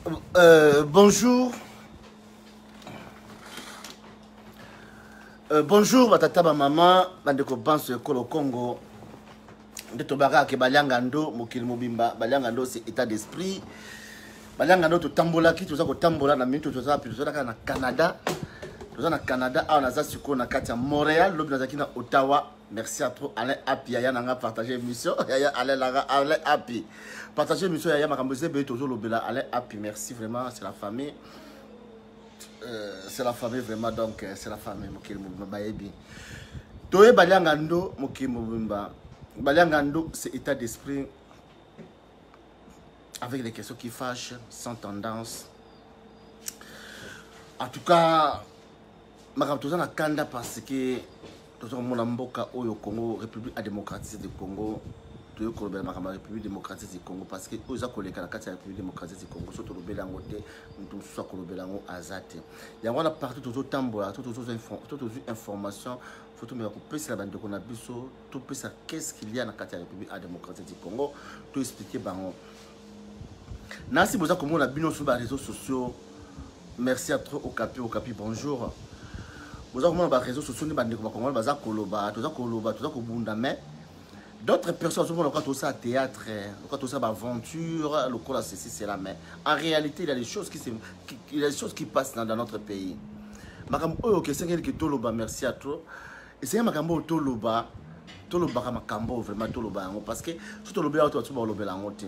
Bonjour. Bonjour, batata ba maman, bandeko banso ekolo Congo. Ndeto baka ke baliangando mokili mobimba, baliangando c'est état d'esprit. Baliangando to tambola ki toza ko tambola na minute toza pi toza na Canada. Toza na Canada, a naza siko na kati ya Montréal, lobi nazaki na Ottawa. Merci à trop Alain Api, yaya nanga partager émission, yaya Alain Api. Partager émission yaya makamboze be tozo lobela Alain Api, merci vraiment, c'est la famille. C'est la famille vraiment, donc c'est la famille mokili mobimba bayebi. Toye baliangando mokili mobimba. Baliangando c'est état d'esprit avec des questions qui fâchent, sans tendance. En tout cas, makambo toza na kanda parce que toza mona mboka oyo Congo, République démocratique du Congo. Toyo kolobela makambo République démocratique du Congo parce que oza koleka na kati ya République démocratique du Congo soto lobela ngo te mutu so kolobela ngo azate. Yango na partout tozo tambola, tozo information, faut tout me couper la bande na biso, tout pesa qu'est-ce qu'il y a na kati ya République démocratique du Congo, tout expliquer bango. Nasi boza komona bino sur les réseaux sociaux. Merci à trop au Capi, bonjour. Boza komona ba réseaux sociaux ni bande ko Congo baza koloba, toza kobunda mais d'autres personnes, quand on sait théâtre, quand on sait aventure, le col ceci, c'est la main. En réalité, il y a des choses qui passent dans notre pays. Makambo oyo c'est quelqu'un qui toloba, merci à toi. Et c'est makambo toloba makambo vraiment toloba parce que surtout le béa toi tu vas le béla ngote.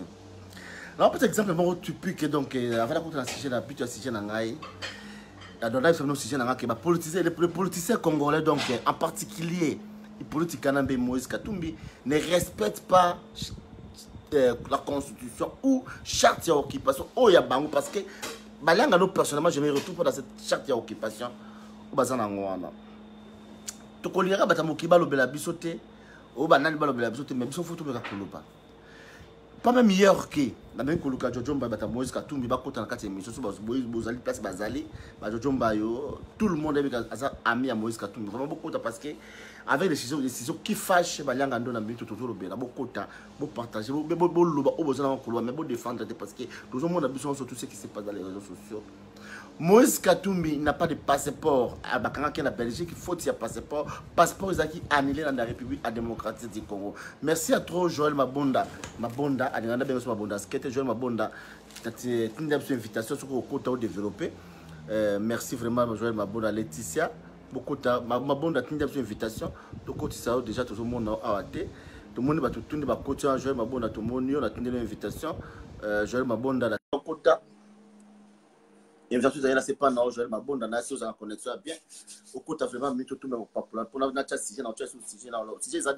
Là par exemple moi tu piques donc avant de continuer sujet la plutôt sujet na ngai. La donner sur nos sujets na ngai que les politiciens congolais donc en particulier les politiques canambé Moïse Katumbi ne respectent pas la constitution ou charte d'occupation ou ya bango parce que balanga no personnellement je me retrouve pas dans cette charte d'occupation ou bazana ngwana to kolira batamoki balobela bisote ou banani balobela bisote mais biso futu beka koloba pas même hier que na même koluka Jojomba bata Moïse Katumbi bakota na kati émission so bozali place bazali ba Jojomba yo tout le monde est ami à Moïse Katumbi vraiment beaucoup parce que avec des décisions qui fâchent balanga ndo na bitu toujours lobela bokota bo partager bo loba o bozana koloba mais bo défendre parce que tout le monde a besoin de tout ce qui se passe dans les réseaux sociaux. Moïse Katumbi n'a pas de passeport à Bakanga qui est en Belgique, il faut qu'il y ait passeport. Passeport est annulé dans la République démocratique du Congo. Merci à trop Joël Mabonda. Mabonda, à l'égard de Mabonda, ce qui était Joël Mabonda, c'est une invitation sur le côté développé. Merci vraiment Joël Mabonda, Laetitia. Beaucoup de Mabonda, une invitation. Donc, côté ça, déjà tout le monde a hâte. Tout le monde va tout tourner, va côté Joël Mabonda, tout le monde a une invitation. Joël Mabonda, la côté. Et vous avez là, c'est pas non, je vais m'abonner dans la chose en connexion bien. Au côté vraiment, mis tout le monde populaire. Pour la nature, si j'ai dans le sujet là, si j'ai déjà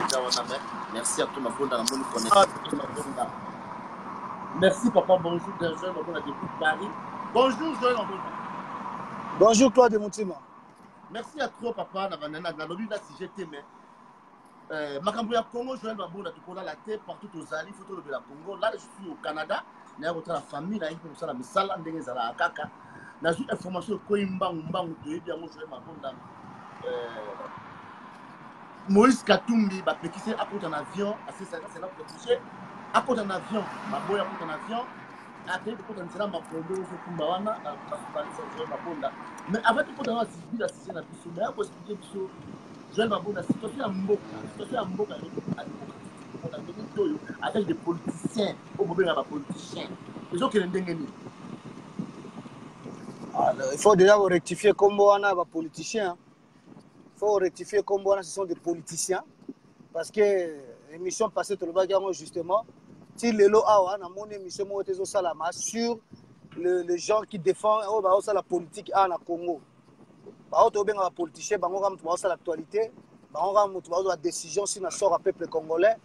merci à tout le monde dans la bonne connexion. Merci papa, bonjour, Joël Mabonda depuis Paris. Bonjour Joël Mabonda. Bonjour Claude Moutima. Merci à toi papa, na lobby là si j'étais mais makambo ya Congo Joël Mabonda tu connais la terre partout aux alliés, photo de la Congo. Là je suis au Canada, na la famille là, il faut ça la misala ndenge zala kaka. Dans une information Moïse Katumbi va péquisser à côté d'un avion, c'est notre touché, à côté d'un avion, ma boya à côté d'un avion, à côté d'un avion, ma boya mais avec tout le monde, la situation la plus mais à cause de Bisso, je vais m'abonner situation à Mboka, avec des politiciens, au moment où politiciens, les autres qui n'ont il faut déjà rectifier comme on a politiciens. Il faut rectifier comme on a, ce sont des politiciens. Parce que l'émission passée, justement, si le lot a mon émission sur les gens qui défendent la politique à Congo. Les politiciens, l'actualité, la décision si on sort au peuple congolais.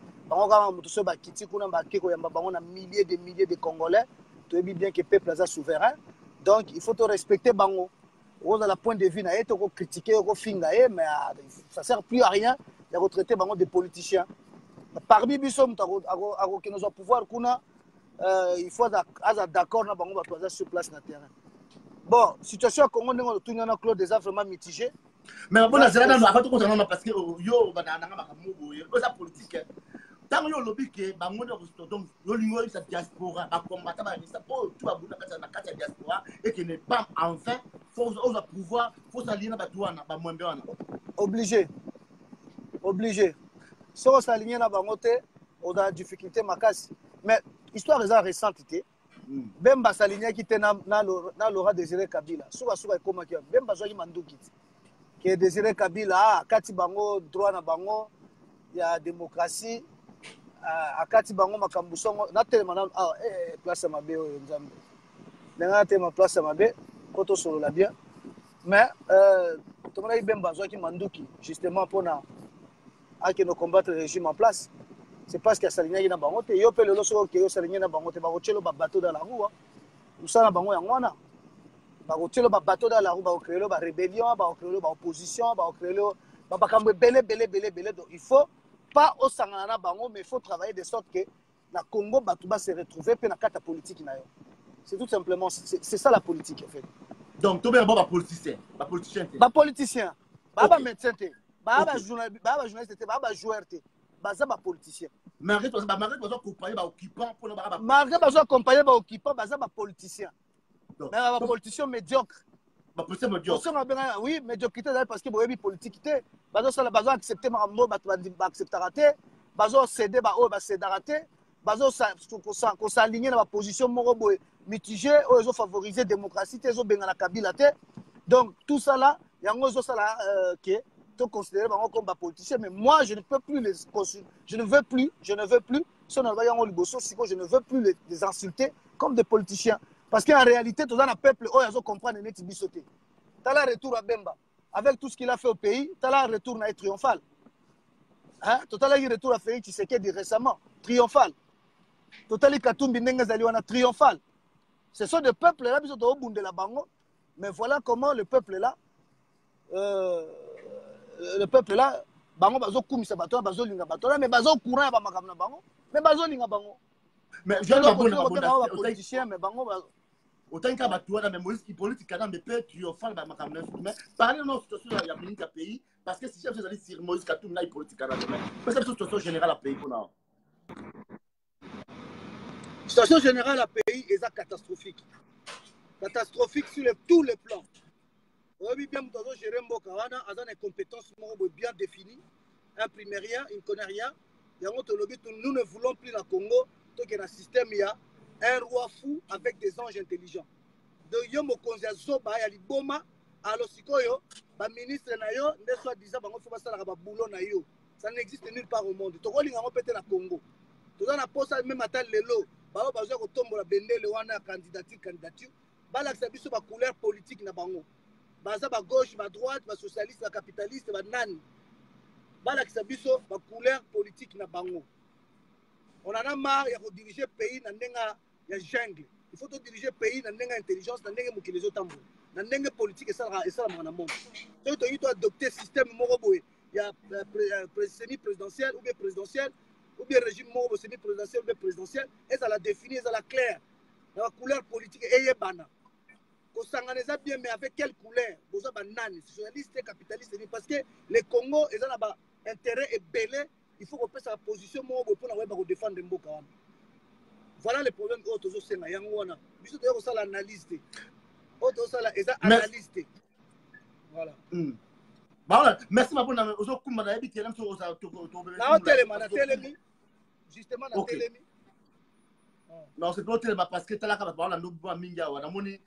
Milliers de Congolais. Tu sais bien que le peuple est souverain. Donc, il faut te respecter Bango. On a le point de vue, on critiquer, on fingaye, mais ça ne sert plus à rien de retraiter Bango des politiciens. Parmi les gens qui ont pouvoir, il faut être d'accord sur place sur le terrain. Bon, situation à Congo, on a Claude déjà vraiment mitigé. Mais bon, parce que yo, politique. tant yo lobby que bango donc yo lingo sa diaspora ba combattre ba ça pour tout abuna na kata diaspora et que ne pas enfin faut pouvoir faut s'aligner na batouana ba mwembe wana obligé si on s'aligne na bango te on a difficulté makasi mais histoire eza récente te Bemba s'aligne qui te na Laurent Désiré Kabila suka ekoma ki Bemba zwaki manduki que Désiré Kabila akati bango droit na bango ya démocratie akati bango makambo songo na telema na place ya mabe oyo nzambe ndenge telema place ya mabe koto solo la bien mais tomona Bemba zwaki manduki justement pona akeno combattre le régime en place c'est parce que s'alignaki na bango te yo pe lelo soko ke yo s'aligné na bango te bakotelo ba bateau dans la roue usana bango yango wana bakotelo ba bateau dans la roue bakokréelo ba rébellion bakokréelo ba opposition bakokréelo ba bakambo belé donc il faut pas au sangana na bango mais il faut travailler de sorte que na Congo bato ba se retrouver pe na kata politique na yo c'est tout simplement c'est ça la politique en fait donc to bien ba politicien ba médecin te ba journaliste te ba joueur te baza ba politicien malgré bazo accompagner ba occupant pour ba malgré bazo accompagner ba occupant baza ba politicien mais ba politicien médiocre ba politicien médiocre oui médiocrité parce que boyebi politique te bazo accepter makambo bato ba acceptera te bazo céder ba o ba cédera te bazo ko s'aligner na ba position moko boye mitigé o ezo favoriser démocratie te ezo benga na Kabila te donc tout ça là yango ezo sala que considérer comme politicien, mais moi je ne peux plus je ne veux plus si on je ne veux plus les insulter comme des politiciens parce qu'en réalité tout dans le peuple oh ils comprendre net bisoté t'as la retour à Bemba avec tout ce qu'il a fait au pays t'as la retour na triomphal hein total le retour à Félix Tshisekedi récemment triomphal total Katumbi ndenge zali wana triomphal ce sont des peuples là biso to bundela bango mais voilà comment le peuple là bango bazo kumisa bato bazo linga bato mais bazo courant ba makamna bango mais bazo linga bango mais je ne pas politicien mais bango autant ka bato wana mais Moïse politique kana mais peut tu offre ba makamna mais parler de notre situation ya minute pays parce que si chef allez sur Moïse Katumbi na politique kana mais cette situation générale à pays pour là situation générale à pays est catastrophique sur tous les plans. Oui, bien, nous avons géré Mbokawana, avec des compétences bien définies. Un primaire, il ne connaît rien. Nous ne voulons plus la Congo, donc il y a un système, il y a un roi fou avec des anges intelligents. Donc, il y a un Zoba, il y a Liboma, alors si le ministre Nayo, ne soit disant qu'il faut passer à boulot Nayo. Ça n'existe nulle part au monde. Donc, il y a un la Congo. Tout ça, on a même atteint le lot. Bah, on a tomber la bendele, on a candidature. Bah, là, c'est la couleur politique na bango. Baza ba gauche, ba droite, ba socialiste, ba capitaliste, ba nani. Bala kisabiso ba couleur politique na bango. On en a marre ya diriger pays na ndenga ya jungle. Il faut diriger pays na ndenga intelligence, na ndenga mukilezo tambo. Na ndenga politique et ça na monde. Donc tu dois adopter système moko boy. Il y a semi-présidentiel ou bien présidentiel ou bien régime moko semi-présidentiel ou bien présidentiel et ça la définir, ça la claire. La couleur politique et bana. Kosanganeza bien, mais avec quelle couleur? Boza banane, socialiste, capitaliste, parce que le Congo, ils ont un intérêt et belé, il faut qu'on passe sa position pour défendre Mboka. Voilà le problème que nous avons. Yangoana. Nous devons faire l'analyse. Nous devons faire l'analyse. Voilà. Voilà. Merci, ma bonne amie. Justement, dans Télémi. Non, c'est pas tellement parce que tu as la caméra, on a minga, on a moni,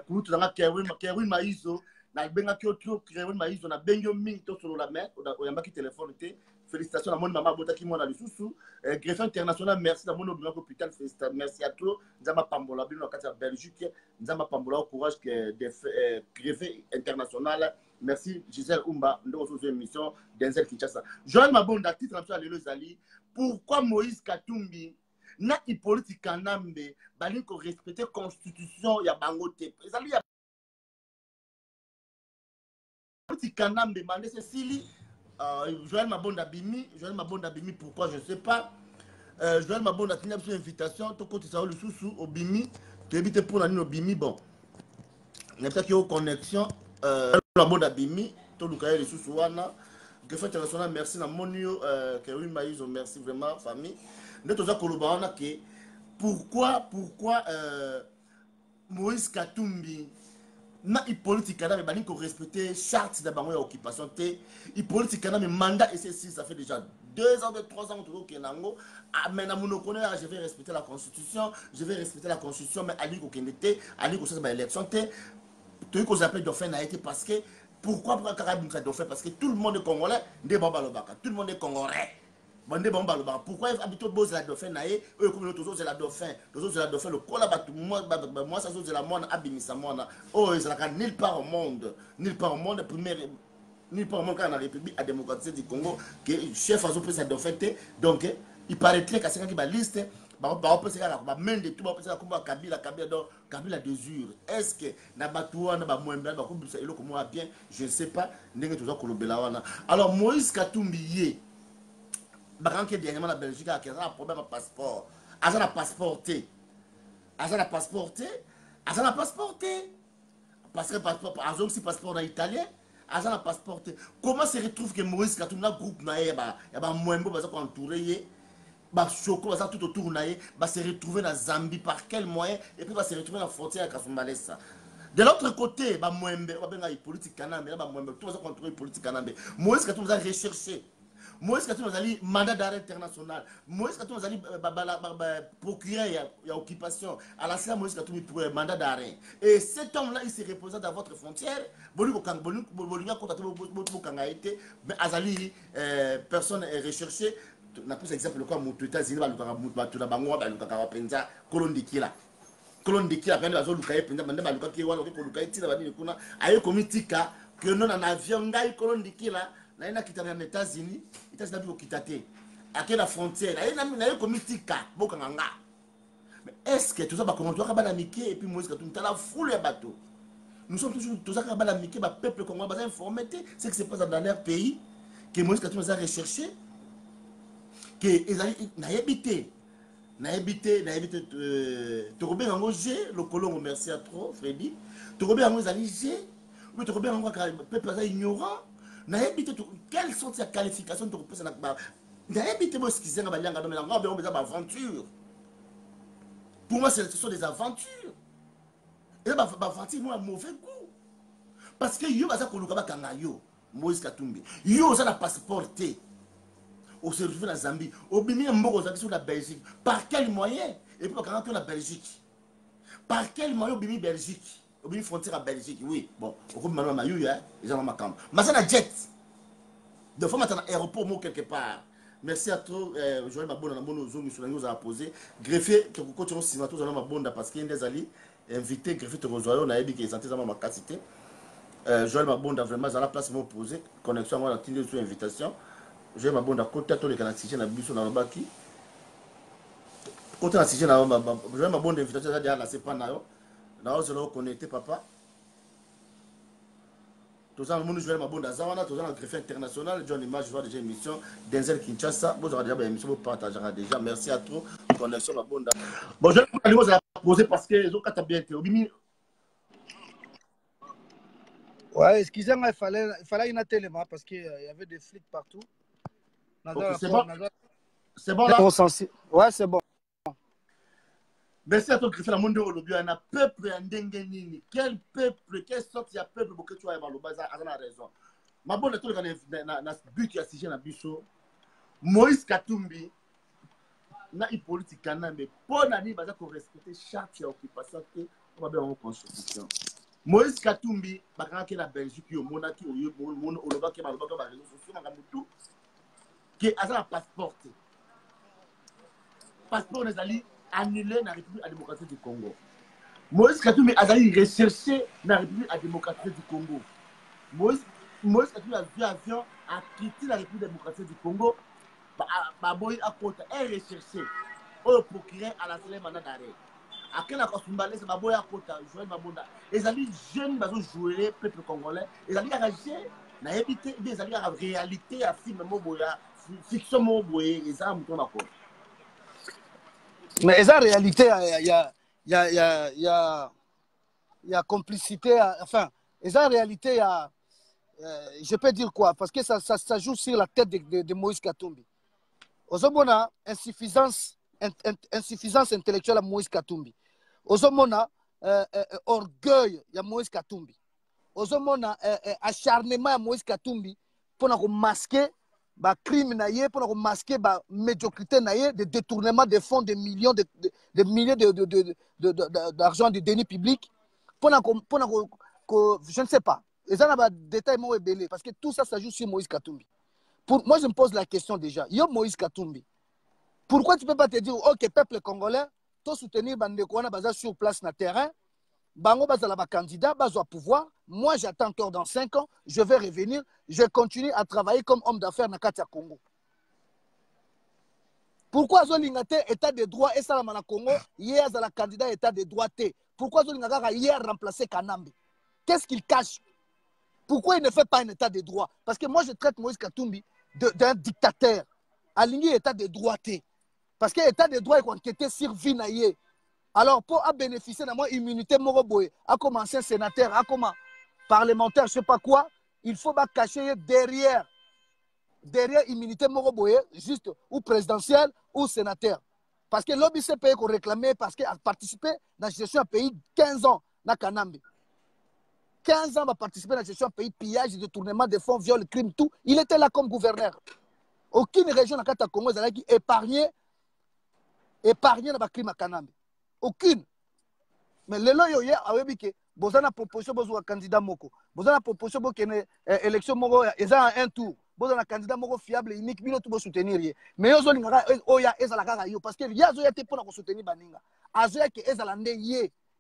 pour tout le Kevin Maïso, na benga Kyoto, Kevin Maïso, on a bengo ming tout sur la mer, on a marqué téléphone, félicitations à mon maman Bota qui m'a dit sous, greffe international, merci à mon hôpital, félicitations, merci à toi, Nzama Pambola, bien dans la Belgique, Nzama Pambola, au courage que greffe international, merci Gisèle Oumba, nous avons une émission Denzel Kinshasa. Joël Mabonda, titre en à Lélo Zali, pourquoi Moïse Katumbi na politique kanambe bali ko respecter constitution ya bangote ezali ya politique kanambe mandé Cécilie Joël Mabonda bimi pourquoi je sais pas Joël Mabonda tenu une invitation to côté ça le sous au bimi tu éviter pour la nuit au bimi bon n'est pas qu'il y a connexion Mabonda bimi to lukaye le sous wana greffe international merci na monio Kerwin Maïzo merci vraiment famille nous tous koloba que pourquoi Moïse Katumbi na politique na bani ko respecter charte de bango ya occupation té politique na mandat et ceci ça fait déjà 2 ans de 3 ans tout kenango mais na monokone je vais respecter la constitution mais ali ko kendete ali ko ça ba élection té tout ko appelle dauphin a été parce que pourquoi Karabou dauphin parce que tout le monde est congolais ndé baba lobaka tout le monde est congolais. Pourquoi habitué bose la dauphin naé eux comme tous autres la dauphin le cola batu moi ça c'est la monde abimisa mona oh ils la nulle part au monde première nulle part au monde quand la République a démocratisé du Congo que chef a pris sa dauphin donc il paraîtrait qu'à 50 qui va liste ba penser la ba main de tout ba penser comme Kabila désure est-ce que na batuwa na ba mwemba ba kubisa eloko moi bien je ne sais pas ndenge tous kolobela wana alors Moïse Katumbi ye bakan ke dernièrement la Belgique a un problème de passeport. Agent a passeporté. Parce que passeport, agent si passeport en italien, agent a passeporté. Comment se retrouve que Moïse Katumbi na groupe na y a mwembo baza ko entouré ba choko baza tout autour na ba se retrouver na Zambie par quel moyen et puis va se retrouver dans la frontière avec Kasumbalesa. De l'autre côté, ba mwembe ba benga politique kanambe ba mwembe tout baza contrôler politique kanambe. Moïse Katumbi a recherché Moïse Katumbi a mandat d'arrêt international. Moïse Katumbi a procureur il y a occupation. À la fin, Moïse Katumbi pour mandat d'arrêt. Et cet homme-là, il se représente à votre frontière. Mais Azali, personne est recherché. On a pris exemple quoi Moututa Zina Baluka Bangoa Baluka Penza Kolondikila. Kolondikila quand bazo Luka Penza Manda Baluka Kiwa Luka Tila Bani Kuna ayo komitika que non en avion ngai Kolondikila. Il y a qui en États-Unis, il y a qui quitté à la frontière, il y a qui comité mais est-ce que tout ça va commencer à balamiquer et puis Moïse Katumbi la foule les bateaux. Nous sommes toujours tout ça à balamiquer, le peuple congolais va informer ce qui se passe dans leur pays, que Moïse Katumbi a recherché, que ils n'a habité, Torobé Rango G, le colon merci à trop, Freddy, Torobé Rango G, mais Torobé Rango le peuple ignorant. Quelles sont ces qualifications de représenter aventure. Pour moi, ce sont des aventures. Et là, aventure, moi, un mauvais goût. Parce que yo, Moïse Katumbi, yo, ça n'a pas passeporté. Au service de la Zambie, au Bénin, sur la Belgique. Par quel moyen? Et puis, quand on a la Belgique. Par quel moyen au Bénin, Belgique? Une frontière à Belgique, oui. Bon, au groupe Manou Mayou, ils ont ma camp. Mais ça, la jet. De fois, maintenant, aéroport, quelque part. Merci à toi, Joël Mabonda, la bonne zone, nous a posé. Greffier, tu continues si tu as Mabonda parce qu'il y a des alliés invités. Greffier, tu rejoins, on a dit qu'ils sont ma capacité. Joël Mabonda, vraiment, dans la place, m'ont posé. Connexion, moi, la sous invitation. Joël Mabonda, côté à toi, les canadiens, la bus, on a baki. Côté à la Joël Mabonda, invitation, c'est pas naïo. Là, je l'ai connecté, papa. Tout ça, nous jouons à Bonda Zawana, tout ça, le greffier international, John Image, je vois déjà une émission, Denzel Kinshasa. Vous aurez déjà une émission, vous partagerez déjà. Merci à tous. Connexion à Bonda. Bon, je vais vous la poser parce que les autres ont bien été. Ouais, excusez-moi, il fallait une télé parce qu'il y avait des flics partout. Okay, c'est bon. C'est bon là? Ouais, c'est bon. Merci à toi, Greffier, la monde de l'Olobio. Il y a un peuple en Dengenini. Quel peuple, quelle sorte de peuple pour que tu aies le bazar, a raison. Ma bonne étoile, dans ce but qui a signé dans Bisso, Moïse Katumbi, na politique, mais pour l'année, il faut respecter chaque occupation on va bien en constitution. Moïse Katumbi, il y a la Belgique, il y a Monaki, il y a Oloba, qui est dans les réseaux sociaux, qui a un passeport. Passeport, on est annulé dans la République démocratique du Congo. Moïse Katumbi a recherché dans la République démocratique du Congo. Moïse Katumbi a vu avion a quitté la République démocratique du Congo. Baboy a côté est recherché au procureur à la célèbre mandat d'arrêt. À quel accord Sumbalès Baboy a côté Joël Mabonda. Les amis jeunes baso jouer peuple congolais. Les amis engagés na habité des amis en réalité à film moboya fiction moboya les amis ton accord. Mais en réalité, il y a complicité, enfin, en réalité, je peux dire quoi? Parce que ça joue sur la tête de Moïse Katumbi. Ozomona, insuffisance intellectuelle à Moïse Katumbi. Ozomona, orgueil à Moïse Katumbi. Ozomona, acharnement à Moïse Katumbi pour masquer le crime, pour masquer la médiocrité, de détournement de fonds, de millions, de milliers d'argent de deniers publics. Je ne sais pas. Et ça n'a détail parce que tout ça, ça joue sur Moïse Katumbi. Moi, je me pose la question déjà. Yo Moïse Katumbi, pourquoi tu ne peux pas te dire, ok, peuple congolais, tu soutenir Bandekouana sur place sur le terrain, Bango Bazala va candidat, Bazo pouvoir. Moi, j'attends encore dans 5 ans, je vais revenir, je continue à travailler comme homme d'affaires dans Katia Congo. Pourquoi Zolingate état de droit et ça la Congo, hier à la candidat état de droit T. Pourquoi Zolingate hier remplacé Kanambe? Qu'est-ce qu'il cache? Pourquoi il ne fait pas un état de droit? Parce que moi, je traite Moïse Katumbi d'un dictateur. Aligné état de droit. Parce que l'état de droit est enquêté sur vie. Alors, pour bénéficier de moi immunité, à comme ancien sénateur, à comme parlementaire, je ne sais pas quoi, il faut cacher derrière immunité juste ou présidentielle ou sénateur. Parce que l'OBI s'est payé qu'on réclamait parce qu'il a participé dans la gestion d'un pays 15 ans dans Kanambe. 15 ans à participer à la gestion d'un pays, pillage, détournement de fonds, viol, crime, tout. Il était là comme gouverneur. Aucune région dans le Congo n'a épargné dans le crime à Kanambe. Aucune. Mais le loyo hier a dit que vous avez proposition de candidat moko. Vous avez proposition de élection moko et un tour. Vous avez un candidat moko fiable et unique, vous pouvez soutenir. Mais vous avez parce que vous avez été pour soutenir Baninga.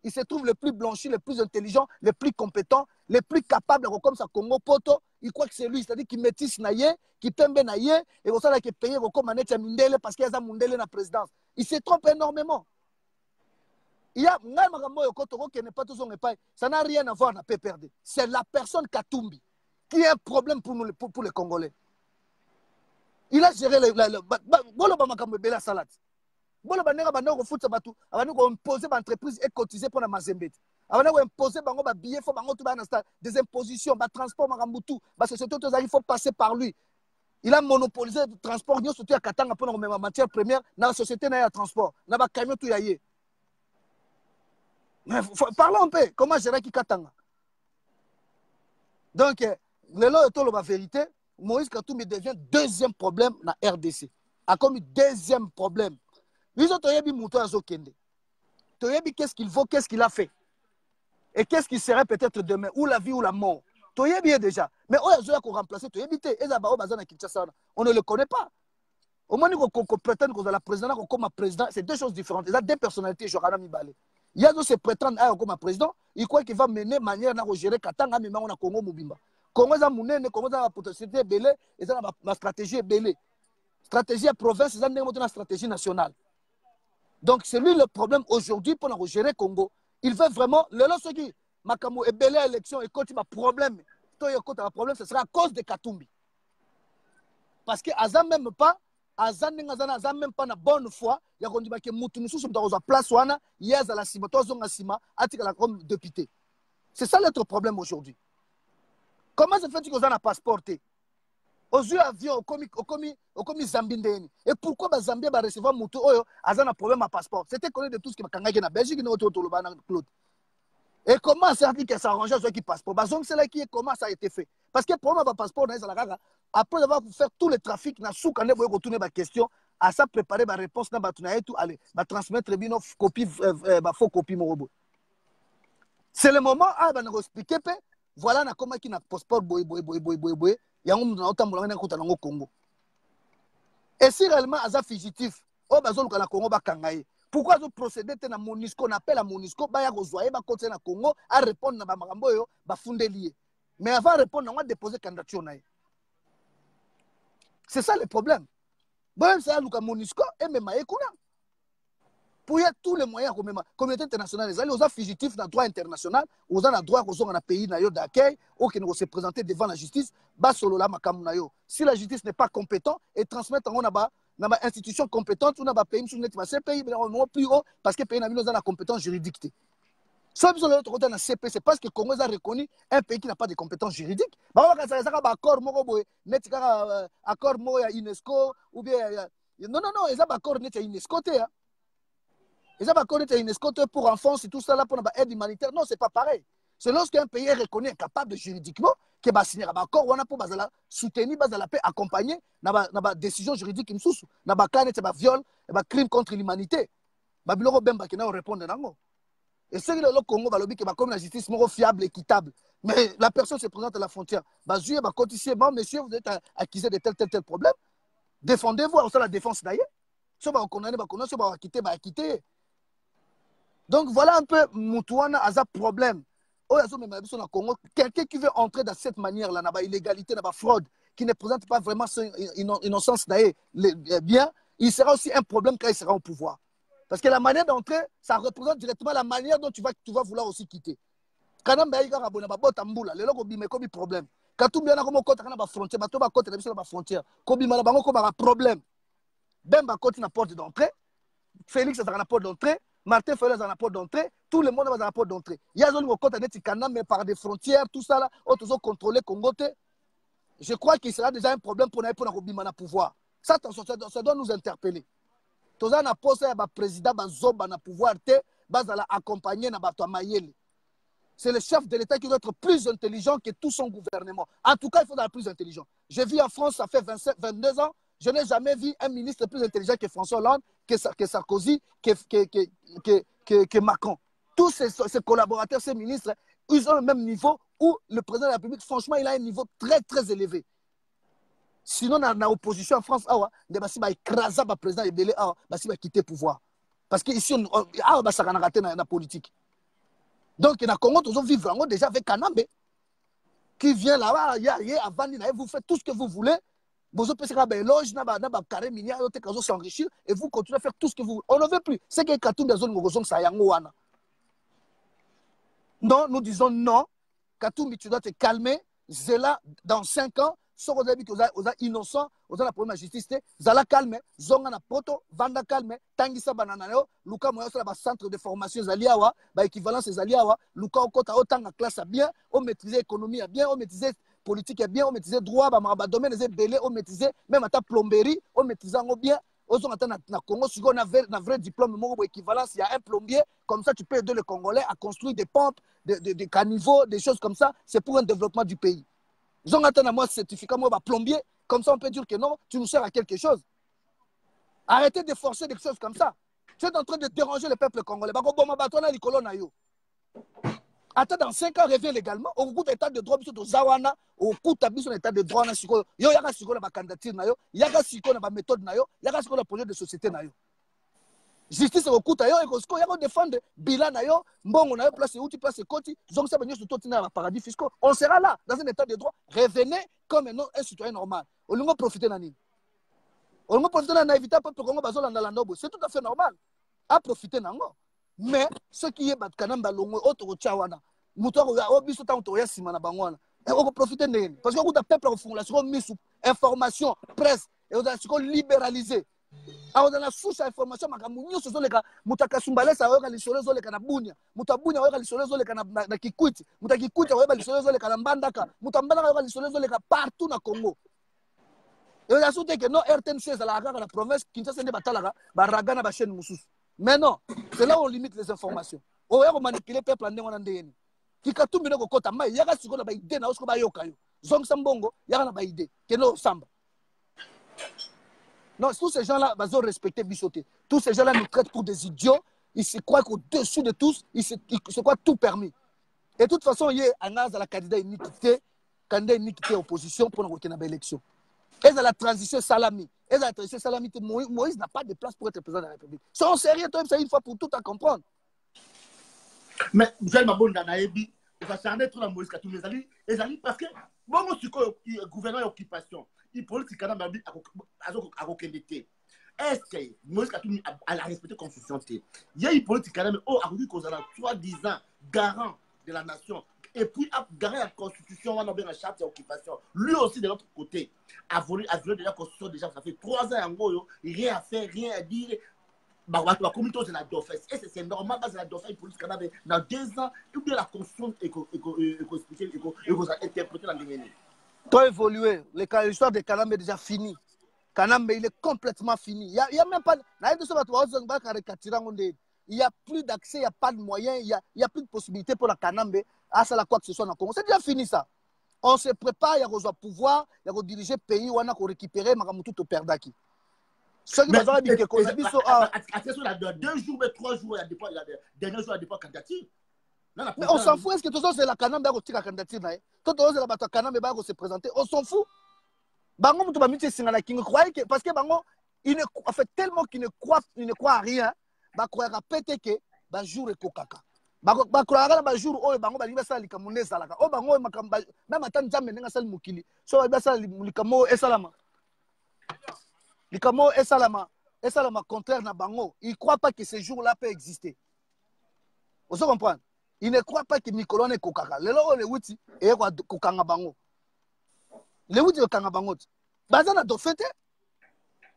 Il se trouve le plus blanchi, le plus intelligent, le plus compétent, le plus capable comme ça Congo poto. Il croit que c'est lui, c'est-à-dire qu'il métisse naïe, qu'il pembe naïe, et vous savez qu'il paye comme Manette Mindele parce qu'il y a Mundele dans la présidence. Il se trompe énormément. Il y a ça n'a rien à voir avec PPRD. C'est la personne Katumbi qui est un problème pour nous, pour les Congolais. Il a géré la salade. Bon, on a imposé l'entreprise et cotiser pour la Mazembet. On a imposé des impositions, des transports, il faut passer par lui. Il a monopolisé le transport. Il a Katanga pour la matière première dans la société de transport. Il a camion tout yaye. Parlons un peu. Comment gérer qui Katanga? Donc, la vérité, Moïse Katumbi devient deuxième problème dans la RDC. A comme deuxième problème. Ils ont dit qu'est-ce qu'il vaut, qu'est-ce qu'il a fait. Et qu'est-ce qui serait peut-être demain, ou la vie ou la mort. Toyebi déjà. Mais on a remplacé on ne le connaît pas. Au moins, qu'on prétend qu'on a la présidente comme président, c'est deux choses différentes. Il y a deux personnalités, Jorana Mibale. Il y a se prétendre comme président, il croit qu'il va mener manière à gérer Katanga, mais on a Congo Mobimba. Congo a moune, Congo a la potentialité belé, et ça la stratégie belé. Stratégie à province, c'est une stratégie nationale. Donc, c'est lui le problème aujourd'hui pour gérer Congo. Il veut vraiment, le ce qui Makamo est belé à l'élection et quand il y a problème, ce sera à cause de Katumbi. Parce que Azam même pas, Azam même pas na bonne foi, il y a dit que Moutounoussou sont dans la place ouana, il y a la cima, toi zong asima, atika comme député. C'est ça notre problème aujourd'hui. Comment se fait-il qu'on a un passeport? Aux yeux avions, au commis Zambindeni. Et pourquoi Zambie va recevoir Moutou Oyo, a un problème à passeport? C'était connu de tout ce qui m'a gagné en Belgique, Claude. Et comment ça dit que ça arrange ceux qui passent? C'est là qui comment ça a été fait. Parce que pour moi, le passeport, après avoir fait tout le trafic, na sous quand vous retourner ma question, à ça préparer ma réponse, na batuna tout aller, ma transmettre une copie, faux copie mon robot. C'est le moment à nous expliquer, voilà na comment qui na passeport boy. Il y a un Congo. Et si réellement Aza fugitif, au bazol kana Congo ba kangaye. Pourquoi vous procédez à Monisco, on appelle à Monisco, ba ya rezoyer ba côté na Congo à répondre na ba makambo yo ba fondé lié. Mais avant de répondre, on va déposer candidature na. C'est ça le problème. Bon, c'est à Luka Monisco et même Maekuna. Pour y avoir tous les moyens, la communauté internationale, les alliés fugitifs dans le droit international, ils ont le droit dans un pays d'accueil, ou qui nous se présenter devant la justice, si la justice n'est pas compétente, et transmettre dans une institution compétente, ou dans un pays, plus haut, parce que le pays n'a pas la compétence juridique. Soit besoin de l'autre côté dans CP, c'est parce que le Congo a reconnu un pays qui n'a pas de compétences juridiques. Bah, on va faire un accord, accord UNESCO, ou bien. Non, non, non, ils ont un accord UNESCO. Ils ont un accord UNESCO pour enfance et tout ça là pour l'aide humanitaire. Non, c'est pas pareil. C'est lorsqu'un pays est reconnu capable juridiquement que va signer un accord pour soutenir, la paix, accompagner dans la décision juridique, dans le viol, le crime contre l'humanité. Babiloko Bemba qui n'a répondre non. Et c'est le Congo va que comme la justice est fiable, équitable. Mais la personne se présente à la frontière. Bazuye va cotiser, bon monsieur, vous êtes accusé de tel problème. Défendez-vous, c'est la défense d'ailleurs. Si on condamne, si on va quitter. Donc voilà un peu Moutouana a un problème. Quelqu'un qui veut entrer dans cette manière-là, dans l'illégalité, dans la fraude, qui ne présente pas vraiment son innocence bien, il sera aussi un problème quand il sera au pouvoir. Parce que la manière d'entrer, ça représente directement la manière dont tu vas vouloir aussi quitter. Quand on a un problème, quand tu as un frontière, problème. Bemba côté na porte d'entrée, Félix a la porte d'entrée, Martin Félix a la porte d'entrée, tout le monde a la porte d'entrée. Il y a zone côté de Tikana, mais par des frontières, tout ça là, autres contrôler Congo. Je crois qu'il sera déjà un problème pour le pouvoir. Ça doit nous interpeller. Tout ça, na poste ya président Bazoba na pouvoir accompagner na bato Mayele. C'est le chef de l'État qui doit être plus intelligent que tout son gouvernement. En tout cas, il faut être plus intelligent. J'ai vu en France, ça fait 22 ans, je n'ai jamais vu un ministre plus intelligent que François Hollande, que Sarkozy, que Macron. Tous ces collaborateurs, ces ministres, ils ont le même niveau où le président de la République, franchement, il a un niveau très, très élevé. Sinon, dans l'opposition en France, il va écraser le président et il va quitter le pouvoir. Parce qu'ici, ça va rater dans la politique. Donc, dans le Congo, nous vivons déjà avec Kanambe, qui vient là-bas, vous faites tout ce que vous voulez, vous pouvez faire des loges, carré minier, s'enrichir, et vous continuez à faire tout ce que vous voulez. On ne veut plus. C'est que Katoum de zone Mogozong Sayangoana. Non, nous disons non. Katoum, tu dois te calmer. Zela, dans 5 ans, si vous avez dit que vous êtes innocent, vous avez la première justice, vous allez calmer. Zonga na poto, vanda calme. Tangisa banana, Luka Moya, c'est le centre de formation Zaliawa, équivalence Zaliawa. Luka Okota, autant la classe bien, on maîtrise l'économie bien, on maîtrise politique bien, on maîtrise droit, on domaine des belés, on maîtrise même à ta plomberie, on maîtrise bien. Aux na Congo, si on a un vrai diplôme, équivalence, il y a un plombier, comme ça tu peux aider les Congolais à construire des pompes, des caniveaux, des choses comme ça. C'est pour un développement du pays. Ils ont atteint un certificat, plombier, comme ça on peut dire que non, tu nous sers à quelque chose. Arrêtez de forcer des choses comme ça. Tu es en train de déranger le peuple congolais. Attends, dans 5 ans, reviens légalement. Au coût d'état de droit, au Zawana, au coût d'état de droit, il y a une candidature, il y a une méthode, il y a un projet de société. Justice au coût, il y a un défendre bilan, bon, on a place où tu places côté, donc ça va nous tout dans paradis fiscaux. On sera là, dans un état de droit. Revenez comme un citoyen normal. On va profiter de on va profiter de la naïveté pour que Congo bazol dans la noble. C'est tout à fait normal. À profiter nango. Mais ce qui est Batkanamba Longo, autre Chawana, Moutoua, Obiso Tantoya Simana Bangwana, on va profiter de lui. Parce que vous avez peuple au la seconde mise information, presse, et on a libéralisé. Alors dans la source information, Makamunyo, ce sont les cas, Moutakasumbale, ça va les solos, les Kanabunia, Mutabunia, les solos, les Kanabaki, Mutakikuta, les solos, les Kanambandaka, Mutambana, les solos, les partout dans le Congo. Et on a souhaité que non, RTNC, la promesse, Kinshasa n'est pas là, Baragana, la chaîne Moussous. Mais non, c'est là où on limite les informations. On va manipuler le peuple en démon. Qui a tout mis au côté, il y a ce qu'on a idée, il y a Zong Sambongo, il y a une idée, que non, Samba. Non, tous ces gens-là, ils ont respecté Bissoté. Tous ces gens-là nous traitent pour des idiots. Ils se croient qu'au-dessus de tous, ils se croient tout permis. Et de toute façon, il y a un as à la candidat iniquité opposition pour une élection. Et dans la transition Salami. Et dans la transition Salami, Moïse n'a pas de place pour être président de la République. Soyons sérieux, c'est une fois pour tout à comprendre. Mais vous allez m'abonner dans Naïbi, vous allez s'arrêter trop dans Moïse Katou, mais parce que, bon, le gouvernement d'occupation, il politique quand même à Rokendete. Est-ce que Moïse Katou a respecté la Constitution? Il y a une politique quand même, à vous dire qu'on a soi-disant garant de la nation. Et puis, à garer la Constitution, on a bien la charte d'occupation. Lui aussi, de l'autre côté, a violé déjà la Constitution, déjà, ça fait 3 ans en gros, rien à faire, rien à dire. la communauté c'est la dauphin. Et c'est normal, c'est la dauphin politique dans 2 ans, tout bien la constitution éco-expliquée, éco-interprétée dans le Toi évolué, l'histoire de Kanambe est déjà finie. Kanambe, il est complètement fini. Il y a même pas. Il n'y a plus d'accès, il n'y a pas de moyens, il n'y a plus de possibilité pour la Kanambe à ça, quoi que ce soit dans le Congo. C'est déjà fini ça. On se prépare, il y a besoin de pouvoir, il y a diriger le pays, on a diriger tout au perdaki. Ceux qui ont dit que dans 2 jours, mais 3 jours, il y a des derniers jours, il y a des candidatures. Mais on s'en fout, est-ce que tout ça c'est la Kanambe qui a la candidature? Tout ça c'est la Kanambe qui se présenter. On s'en fout. Bango mutu ba miti singana qui ne croit que parce que bango il ne en fait tellement qu'il ne croit à rien, ba croire pété que ba jour ekokaka. Ba croire ba jour o bango ba linga sala likamune salaka. O bango makamba même atan jambe ninga sala mukili. So ba sala likamo esalama. Likamo esalama contraire na bango. Il croit pas que ce jour-là peut exister. Vous comprenez? Il ne croit pas que Mikolone ekokaka. Lelo le wuti e kwa kokanga bango. Les Woudi de Kangabangot. Bazana Dofete.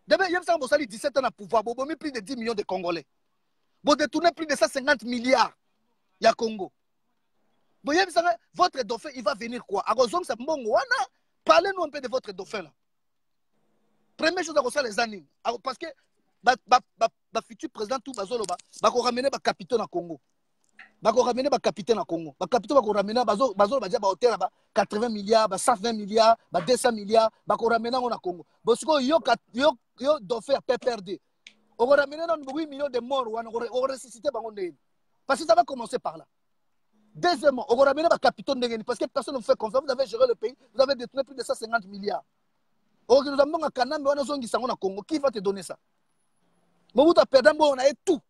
Demain, il y a 17 ans à pouvoir. Vous avez plus de 10 millions de Congolais. Vous détournez plus de 150 milliards. Il y a Congo. Vous avez votre dauphin, il va venir quoi? Parlez-nous un peu de votre dauphin là. Première chose à refaire les années. Parce que le futur président tout Bazoloba va ramener les capitaux dans Congo. Va ramener les capitaines en Congo. Les capitaux vont ramener les 80 milliards, 120 milliards, 200 milliards, va ramener en Congo. Parce que yo dauphin a perdu. On va ramener 8 millions de morts, on va ressusciter. Parce que ça va commencer par là. Deuxièmement, on va ramener les capitaux parce que personne ne fait confiance. Vous avez géré le pays, vous avez détruit plus de 150 milliards. Nous avons un Kanambe, on a Congo. Qui va te donner ça? Mobutu a perdu, on a tout.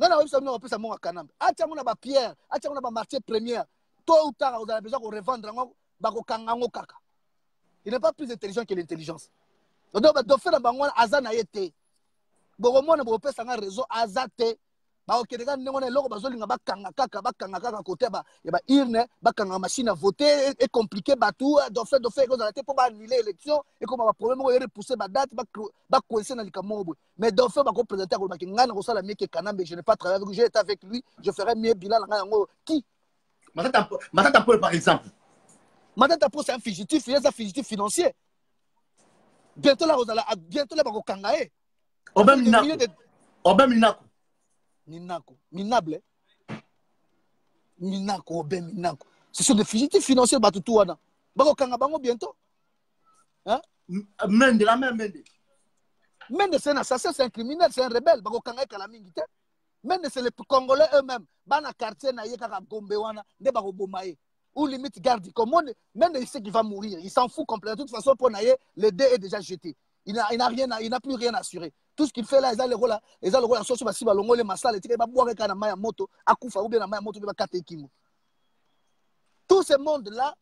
Non, on peut savoir Kanambe. Atia mon ba pierre, atia mon ba marché première. Tôt ou tard, vous avez besoin de revendre bako kangango kaka. Il n'est pas plus intelligent que l'intelligence. Donc dauphin na bango azana yete. Boko mona bo pesa nga réseau azate. Ba okedeka ndenge na loko bazolinga bakanga kaka côté ba ya ba irne bakanga machine à voter est compliqué batou dauphin ko za te pour ba annuler élection et comme ba problème ko repousser ba date ba coincer na likamobo. Mais dauphin ba ko présenter ko ba ngana ko sala mieux que Kanambe, je n'ai pas travaillé avec lui, j'ai été avec lui, je ferai mieux bilan nga yango qui Matata Paul par exemple. Matata Paul c'est un fugitif, il est un fugitif financier. Bientôt là ba ko kangae. Obem Minako. Minable. Minako, Obem Minako. Ce sont des fugitifs financiers, Batutouana. Bako Kangabango bientôt. Hein? Mende, la même Mende. Mende, c'est un assassin, c'est un criminel, c'est un rebelle. Bako Kangae Kalamingite. Mende, c'est les Congolais eux-mêmes. Bana quartier na yeka Gombewana, de Bako Bomaye. Ou limite garde. Comme Mende, il sait qu'il va mourir. Il s'en fout complètement. De toute façon, pour Naye, le dé est déjà jeté. Il n'a plus rien assuré. Tout ce qu'il fait là, ils ont le rôle à sortir de la longue, les massales, ils vont boire avec un maya moto, à Koufa ou bien un maya moto, ils vont casser Kimo. Tout ce monde-là,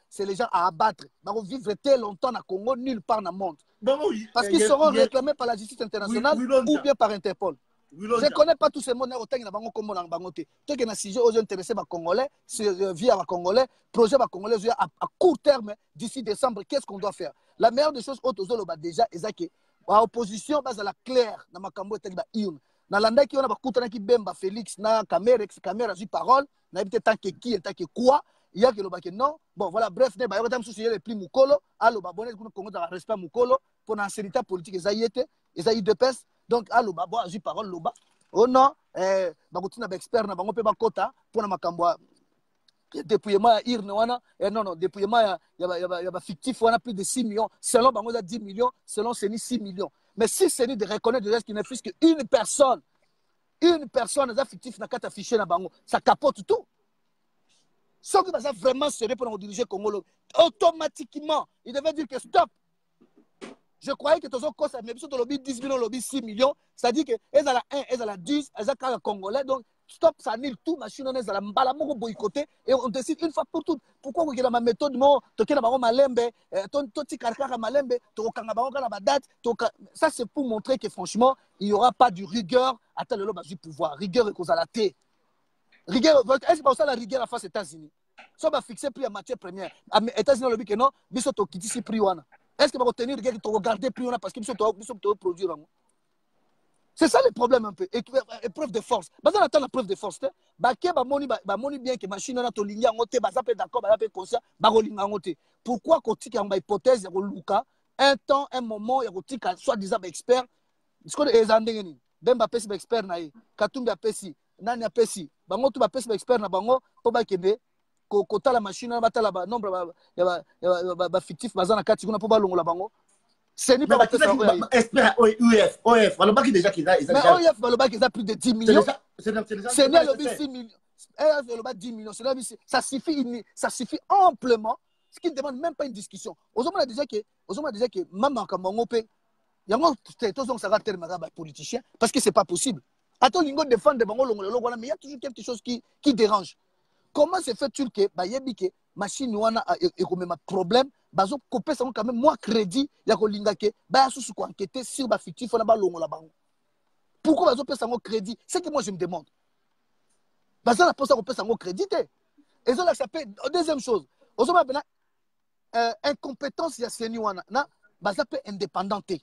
c'est les gens à abattre. Ils vont vivre très longtemps au Congo, nulle part dans le monde. Parce qu'ils seront réclamés par la justice internationale ou bien par Interpol. Je ne connais pas tous ces mondes autant qu'il y a des Congo dans Bangote. Tant qu'il y a un sujet aux intéressés par Congolais, via les Congolais, projet par Congolais à court terme, d'ici décembre, qu'est-ce qu'on doit faire? La meilleure des choses, déjà, c'est que l'opposition base à la claire dans ma cambo et dans la landa qui on a bakutana qui bemba Félix na caméra a parole na évité tant que qui et tant que quoi il y a que le baké non bon voilà bref ne ba yotam souci les plus mukolo allo ba bonnet ko Congo dans respect mukolo pour l'ancienneté politique ezayete ezayi de pes donc allo ba bo azu parole loba oh non ba kutina ba expert na bango pe ba kota pour na makambo dépouillement à Irne, non, dépouillement il y a fictif, on a plus de 6 millions, selon Bango, 10 millions, selon Séni, 6 millions. Mais si Séni de reconnaître de qu'il n'est plus qu'une personne, est fictif, n'a qu'à afficher dans Bango, ça capote tout. Sauf que ça vraiment sérieux pour nous diriger Congo, automatiquement, il devait dire que stop. Je croyais que tous les causes, mais sur le lobby 10 millions, le lobby 6 millions, c'est-à-dire qu'elles ont la 1, elles ont la 10, elles ont la Congolais, donc stop, ça annule tout, machine on est à la mbalamogo boycotté et on décide une fois pour toutes. Pourquoi vous avez ma méthode, moi, tu as ma malembe, tu as malembe, tu as ma date, ça c'est pour montrer que franchement, il n'y aura pas de rigueur à tel le du pouvoir. Rigueur et cause à la thé. Rigueur, est-ce que ça la rigueur à face aux États-Unis? Ça va fixer prix à matière première. États-Unis, le but que non, biso to kitisi prix wana. Est-ce que va retenir quelqu'un qui te regarder plus parce qu'ils sont produire? C'est ça le problème un peu. Épreuve de force. Bah ça attend la preuve de force. Baké ba moni bien que machine na to linga ngote ba zape d'accord ba zape conscient ba rolinga ngote. Pourquoi kotika ngba hypothèse ya luka un temps un moment ya kotika soit disant expert. Ce que les andengé ni. Bemba pesi ba expert na ye. Katumbi apesi, nani apesi. Bango tu ba pesi ba expert na bango po ba kende kota la machine na batala ba nombre ba fictif bazana kati kuna po ba longola bango. C'est ni pas espère OF. Alors, qui déjà qu'ils ont. Mais OF, ils ont plus de 10 millions. C'est le 6 millions. OF, 10 millions. Ça suffit amplement. Ce qui ne demande même pas une discussion. Aujourd'hui, on a déjà que maman comme on peut. Il y a un politicien parce que ce n'est pas possible. Attends, l'ingo défendre mais il y a toujours quelque chose qui dérange. Comment se fait-il que la machine a un problème? Bazo couper ça quand même moins crédit ya ko lingake ba sous ko enquêter sur ba fictif na ba longo la bango. Pourquoi bazo pesa ngo crédit? C'est que moi je me demande. Bazo la pesa ko pesa ngo crédit et ça ça peut deuxième chose. Ozo ba bena incompétence ya Seni wana na bazo peut indépendante.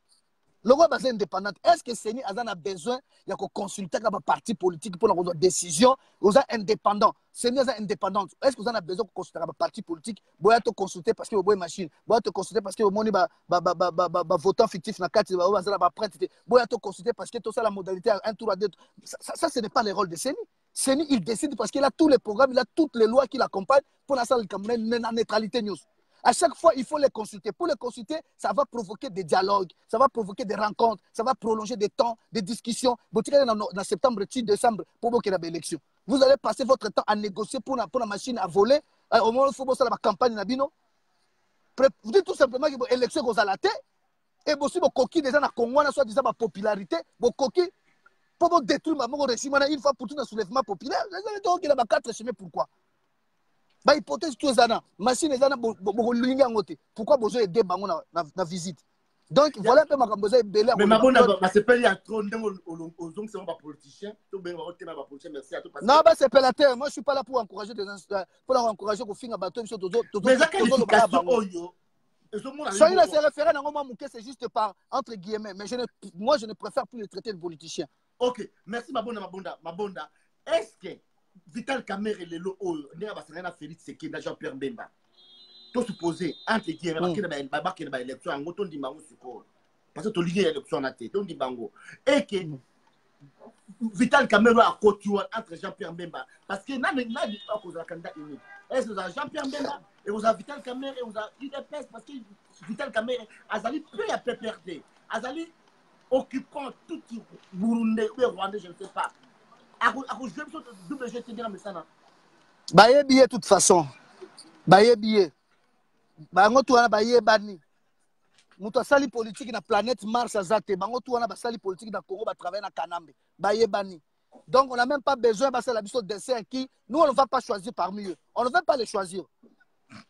Le roi est indépendant. Est-ce que Seni a besoin de consulter un parti politique pour la décision? Vous êtes indépendant. Seni est indépendant. Est-ce que vous avez besoin de consulter un parti politique? Vous avez consulter parce que vous avez une machine. Vous avez consulter parce que vous avez un votant fictif. Vous avez consulter parce que tout ça, la modalité, un tour à deux. Ça, ce n'est pas le rôle de Seni. Seni, il décide parce qu'il a tous les programmes, il a toutes les lois qui l'accompagnent pour la salle de la neutralité news. À chaque fois, il faut les consulter. Pour les consulter, ça va provoquer des dialogues, ça va provoquer des rencontres, ça va prolonger des temps, des discussions. Dans septembre, décembre, pour qu'il y ait une élection. Vous allez passer votre temps à négocier pour la machine à voler. Au moment où il faut faire la campagne, vous dites tout simplement que l'élection est à la tête. Et aussi, vos coquilles déjà dans le Congo, soit disant ma popularité, vos coquilles, pour détruire ma régime, une fois pour tout un soulèvement populaire. Donc, il y a 4 chemins. Pourquoi? Bah hypothèse tout ça machine ezana bolinga ngote pourquoi besoin aider bango na visite donc voilà un peu ma besoin belé mais ma bonne c'est pas il y a trop aux hommes c'est pas politicien to ben va tema ba politicien merci à toi parce non bah c'est pas la terre moi je suis pas là pour encourager pour encourager ko finga bateau biso tozo mais ça qualification oyo soyez là c'est référé na ngoma muke c'est juste par entre guillemets mais moi je ne préfère plus le traiter de politicien. OK merci ma bonne est-ce que Vital Kamerhe et Lelo n'est pas Félix Sekina Jean-Pierre Bemba. Tout supposé entre guillemets qui est élection en automne di bango siko parce que to lié élection na tête on di bango et que Vital Kamerhe a côtoyé entre Jean-Pierre Bemba parce que na dit pas cause la candidat unique. Est-ce que vous avez Jean-Pierre Bemba et vous avez Vital Kamerhe et vous avez UDPS parce que Vital Kamerhe azali peu à PPRD azali occupant tout Burundi ou Rwanda je ne sais pas. Baye billet de toute façon. Baye billet. Bango tuana baye bani. Muto sali politique na planète Mars azate. Bango tuana ba sali politique na Congo ba travailler na Kanambe. Baye bani. Donc on n'a même pas besoin de la mission dessin qui nous on ne va pas choisir parmi eux. On ne va pas les choisir.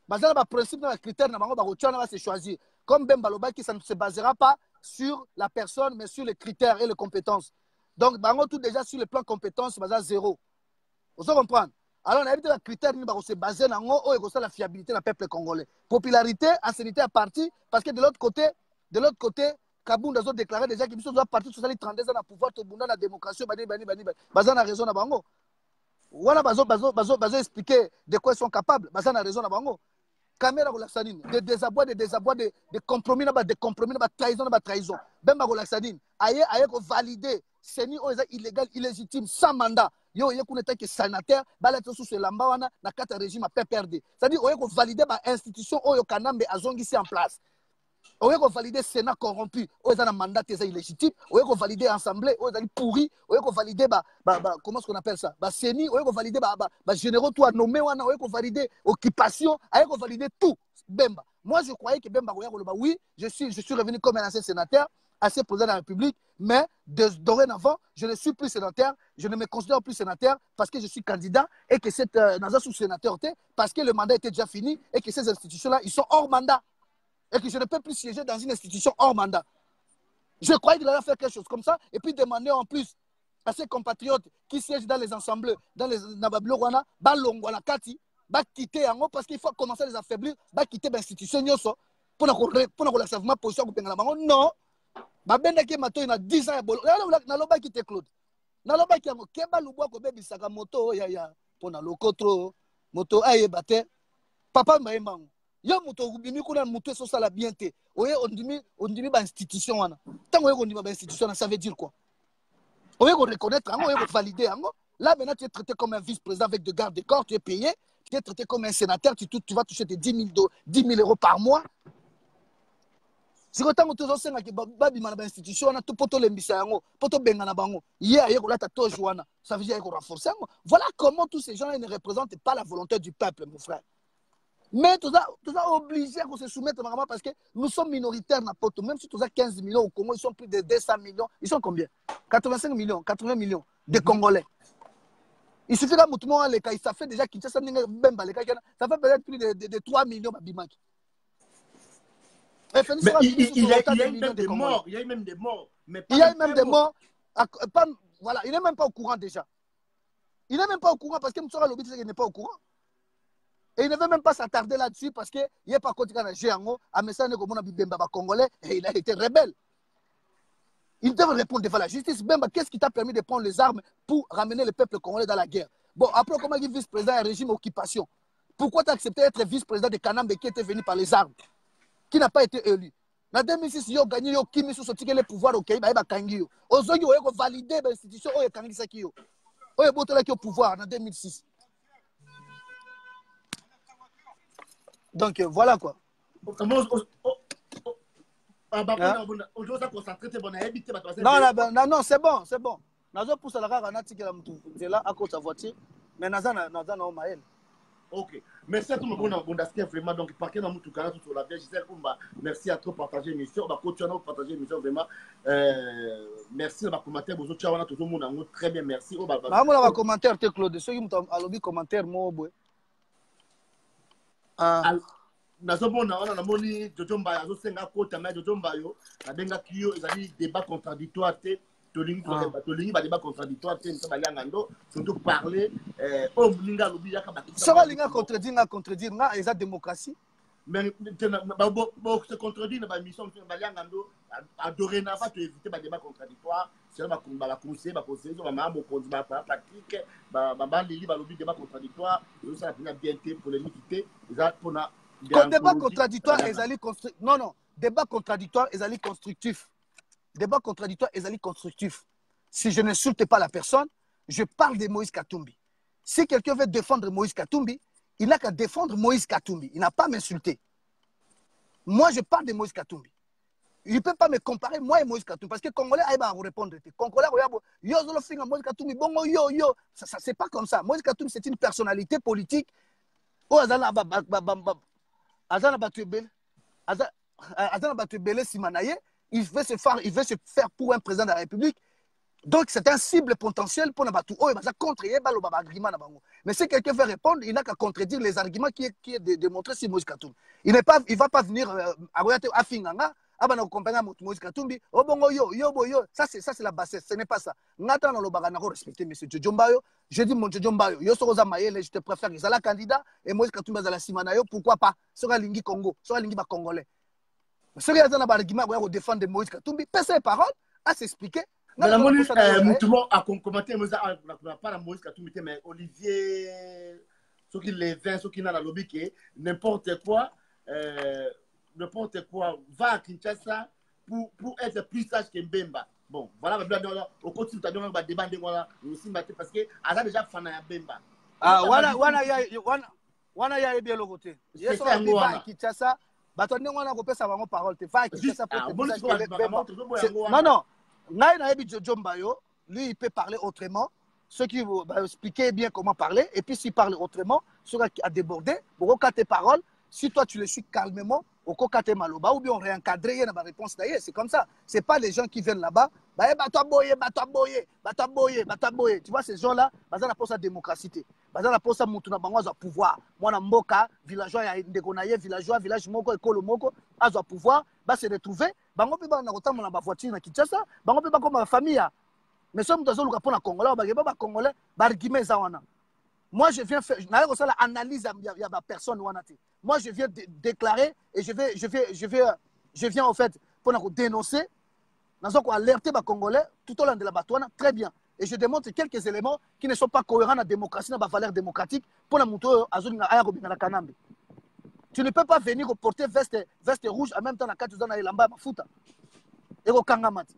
Basé le principe dans les critères na bango ba rotiana va se choisir. Comme Ben Baloba qui ça ne se basera pas sur la personne mais sur les critères et les compétences. Donc, tout déjà sur le plan compétence, c'est zéro. Vous comprenez? Alors, on a vu que les critères se basent sur la fiabilité du peuple congolais. Popularité, ancienneté à parti, parce que de l'autre côté, Kabound a déclaré déjà qu'il doit partir sur les 32 ans à pouvoir te bounder la démocratie. Bazan a raison à Bango. Voilà, Bazo expliquer de quoi ils sont capables. Bazan a raison à Bango. Caméra relaxanine, des désabrois, des compromis, des trahison. Ben relaxanine, aïe, valider. Seni oza illégal, illégitime, sans mandat. Yo est que sanitaire, balette sous ce lambawana, na carte régime à PPRD. C'est-à-dire, on a validé l'institution, oyo kanambe azongi ici en place. On a validé Sénat corrompu, oyo a mandat illégitime, on a validé Assemblée, oyo a pourri, on a validé, comment est-ce qu'on appelle ça? Seni, on a validé, généraux, toi nommé, on a validé occupation, on a validé tout. Bemba. Moi, je croyais que Bemba, oui, je suis revenu comme un ancien sénateur, assez président de la République, mais dorénavant, je ne suis plus sénateur, je ne me considère plus sénateur parce que je suis candidat et que c'est dans un sous-sénateur, parce que le mandat était déjà fini et que ces institutions-là, ils sont hors mandat et que je ne peux plus siéger dans une institution hors mandat. Je croyais qu'il allait faire quelque chose comme ça et puis demander en plus à ses compatriotes qui siègent dans les assemblées, dans les Nabablo Rwana, Balongwana Kati, quitter parce qu'il faut commencer à les affaiblir, quitter l'institution. pour la ma position non babendaki matoi na 10 ans ya bolo nalobaki te Claude nalobaki yango keba lubwa ko bebisaka moto ya pona lokotro moto ayeba te papa mbayemango yo moto obimi kuna moto so sala bien te oye ondimi ba institution wana tango yo ondimi ba institution ça veut dire quoi oye ko reconnaître yango oye ko valider yango là maintenant tu es traité comme un vice-président avec de garde de corps tu es payé tu es traité comme un sénateur tu vas toucher tes 10 000 euros par mois. Si vous avez des institutions, ça veut dire qu'on renforce. Voilà comment tous ces gens ne représentent pas la volonté du peuple, mon frère. Mais tout ça obligé à se soumettre parce que nous sommes minoritaires dans Poto. Même si tu as 15 millions au Congo, ils sont plus de 200 millions. Ils sont combien? 85 millions, 80 millions de Congolais. Il suffit d'un mouton à l'écaille, ça fait déjà Kinshasa, ça fait peut-être plus de 3 millions de Bimaki. Mais il y a même des morts. Il y a même des morts. Il y a même des morts. Voilà, il n'est même pas au courant déjà. Il n'est même pas au courant parce que Moussora Lobi n'est pas au courant. Et il ne veut même pas s'attarder là-dessus parce qu'il n'est pas contre le géant. À Messane, comme on a dit Bemba Congolais, et il a été rebelle. Il devrait répondre devant la justice. Bemba, qu'est-ce qui t'a permis de prendre les armes pour ramener le peuple congolais dans la guerre? Bon, après, comment il est vice-président d'un régime occupation? Pourquoi tu as accepté d'être vice-président de Kanambe qui était venu par les armes? Qui n'a pas été élu. En 2006, il a gagné le pouvoir au Pays, il a gagné. Aujourd'hui, il a validé l'institution, il a gagné le pouvoir en 2006. Donc voilà quoi. Non, c'est bon, c'est bon. Nazo pousse la rare c'est là à cause de sa voiture, mais Nazana au Maël. Ok, merci à tout le monde. Vraiment, donc, parquet dans tout canal, tout la vie. Gisèle Koumba, merci à toi pour partager l'émission. On va continuer à partager l'émission, vraiment. Merci à ma commentaire. Vous autres, tout le monde, très bien, merci. On va commentaire, Claude. Ceux qui m'ont lobby commentaire, moi, nazomona wana namoni Jojo Mbayo azosenga kota mais Jojo Mbayo abenga kiyo ezali débat contradictoire te tolingi ba débat contradictoire te nso baliangando surtout parler o mninga lobi yaka ba ça va linga contredire nga eza démocratie mais bo se contredire na ba mission baliangando adorer na va te éviter ba débat contradictoire c'est ba conseiller ba maman konzi ba pratique ba lili ba lobi débat contradictoire ça la bien te polémique eza pona débat contradictoire ezali constructif. Non, débat contradictoire ezali constructif. Débat contradictoire ezali constructif. Si je n'insulte pas la personne, je parle de Moïse Katumbi. Si quelqu'un veut défendre Moïse Katumbi, il n'a qu'à défendre Moïse Katumbi. Il n'a pas à m'insulter. Moi, je parle de Moïse Katumbi. Il ne peut pas me comparer, moi et Moïse Katumbi. Parce que Congolais, il va répondre. Congolais, yo, Moïse Katumbi, bon, yo. Ça, c'est pas comme ça. Moïse Katumbi, c'est une personnalité politique. Oh, Azana Batubele Simanaye, il veut se faire pour un président de la République. Donc c'est un cible potentiel pour Nabatu. Oh, il va contre argument. Mais si quelqu'un veut répondre, il n'a qu'à contredire les arguments qui est démontré sur Moïse Katumbi. Il ne va pas venir à Finganga. Moïse Katumbi, oh bon yo, ça c'est la bassesse, ce n'est pas ça. N'attends dans le bagana respecter monsieur Jojo Mbayo. Je dis mon Jojo Mbayo, yo soroza mayele, je te préfère que la candidat et Moïse Katumbi za la Simanayo, pourquoi pas? Sera lingi Congo, sera lingi ba congolais. Sera za na ba argument pour défendre Moïse Katumbi, passe ses paroles à s'expliquer. Mais la moni mutumo a commenté mais pas la Moïse Katumbi mais Olivier ceux qui les 20 ceux qui n'a la lobby qui n'importe quoi va à Kinshasa pour être plus sage que Mbemba. Bon, voilà, au continue de débat parce que Aza déjà fan à Mbemba. Ah, wana ya bien le côté. Yes, on va à Kinshasa, batonne wana ko pesa bango parole te va à Kinshasa pour Non, na yebi Jojo Mbayo, lui il peut parler autrement. Ceux qui vont expliquer bien comment parler et puis s'il parle autrement, ceux qui a débordé, pour tes paroles, si toi tu le suis calmement, au Kokate Maloba, ou bien on réencadre ma réponse d'ailleurs, c'est comme ça. C'est pas les gens qui viennent là-bas, tu vois ces gens-là, ils ont sa démocratie, ils ont sa pouvoir. Moi, Mboka, villageois, villageois, village moko, école moko, ils ont pouvoir, se retrouver, ils ont ma voiture na Kinshasa, ils ont comme ma famille. Mais si on a Congolais, Congolais, argument ça wana. Moi, je viens faire l'analyse il y a personne wanati. Moi, je viens déclarer et je viens en fait pour dénoncer, pour alerter les Congolais tout au long de la bataille. Très bien. Et je démontre quelques éléments qui ne sont pas cohérents dans la démocratie, dans la valeur démocratique pour la montée à Kanambe. Tu ne peux pas venir porter veste rouge en même temps que tu as lamba mafuta. Et au Kangamati.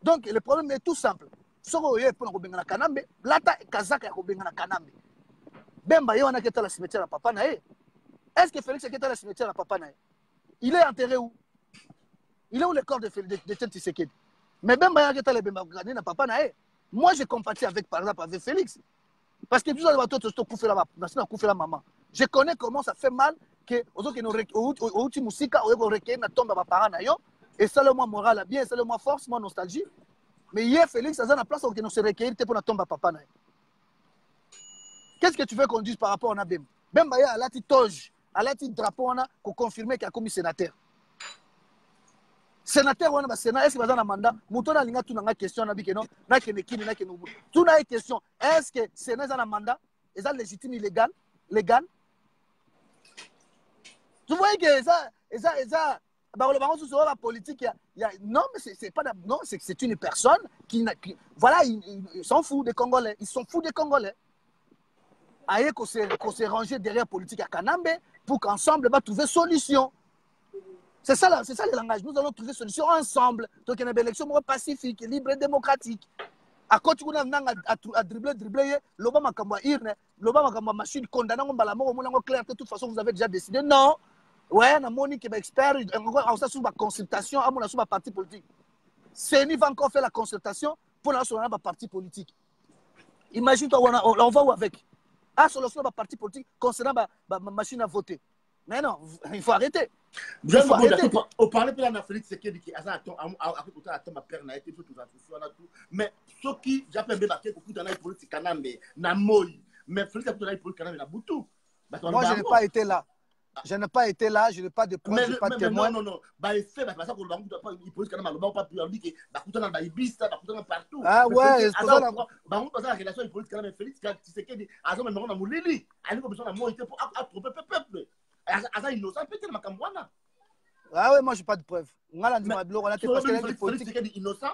Donc, le problème est tout simple. Si tu as un Kanambe, lata kazaka ya Kanambe. Bemba yo anaketa la cimetière à papa nae. Est-ce que Félix est la cimetière à papa nae? Il est enterré où? Il est où le corps de Tshisekedi? Mais Bemba yo le Bemba na papa nae. Moi je compatis avec par exemple avec Félix. Parce que tout ça va maman. Je connais comment ça fait mal que au musika au recueillir na tombe ba parents na yo et ça le moi moral bien, ça le moi force, moi nostalgie. Mais hier Félix ça na place où que nous se recueillir pour na tombe ba papa nae. Qu'est-ce que tu veux qu'on dise par rapport à Bemba? Bemba ya alati toge, alati drapeau on a pour confirmer qu'il a commis sénateur. Sénateur on a sénat, est-ce qu'il va dans un mandat? Moutona linga tout na question na bikeno, na kenekini na kenobu. Tout na question, est-ce que sénat dans un mandat? Est-ce légitime légal? Tu vois que ça la politique non mais c'est pas non, c'est une personne qui voilà, ils s'en foutent des Congolais, ils sont fous des Congolais. Aïe qu'on s'est rangé derrière politique à Kanambe pour qu'ensemble va trouver solution. C'est ça le langage. Nous allons trouver solution ensemble. Donc il y a une élection pacifique, libre et démocratique. À côté on a dribbler, l'Obama kamba irne, l'Obama kamba machine condamnant on bala mort on clair que de toute façon vous avez déjà décidé. Non. Ouais, na Monique est expert, on ça sur ma consultation, à mon sur ma parti politique. Seni va encore faire la consultation pour la sur ma parti politique. Imagine toi on va où avec solution de parti politique concernant ma machine à voter. Mais non, il faut arrêter. On parlait de la Félix Tshisekedi qui a ma père n'a été tout mais ce qui j'appelle bien que beaucoup dans la politique Kanambe na moi mais Félix a tout dans la politique Kanambe na Boutou. Moi je n'ai pas été là. Je n'ai pas été là, je n'ai pas de preuves, je n'ai pas de témoins. Non. Bah, il fait, ça qu'on il pose quand même, pas plus dit que bah, dans la Ibista, partout. Ah ouais, c'est ça. Bah, on passe la relation, il pose quand même Félix, qui c'est qu'il dit, à ce moment, on a moulili, à nous, on a moité pour attroper peuple. À ça, innocent, peut-être, ma camouana. Ah ouais, moi, je n'ai pas de preuves. On a dit, parce que politique est innocent.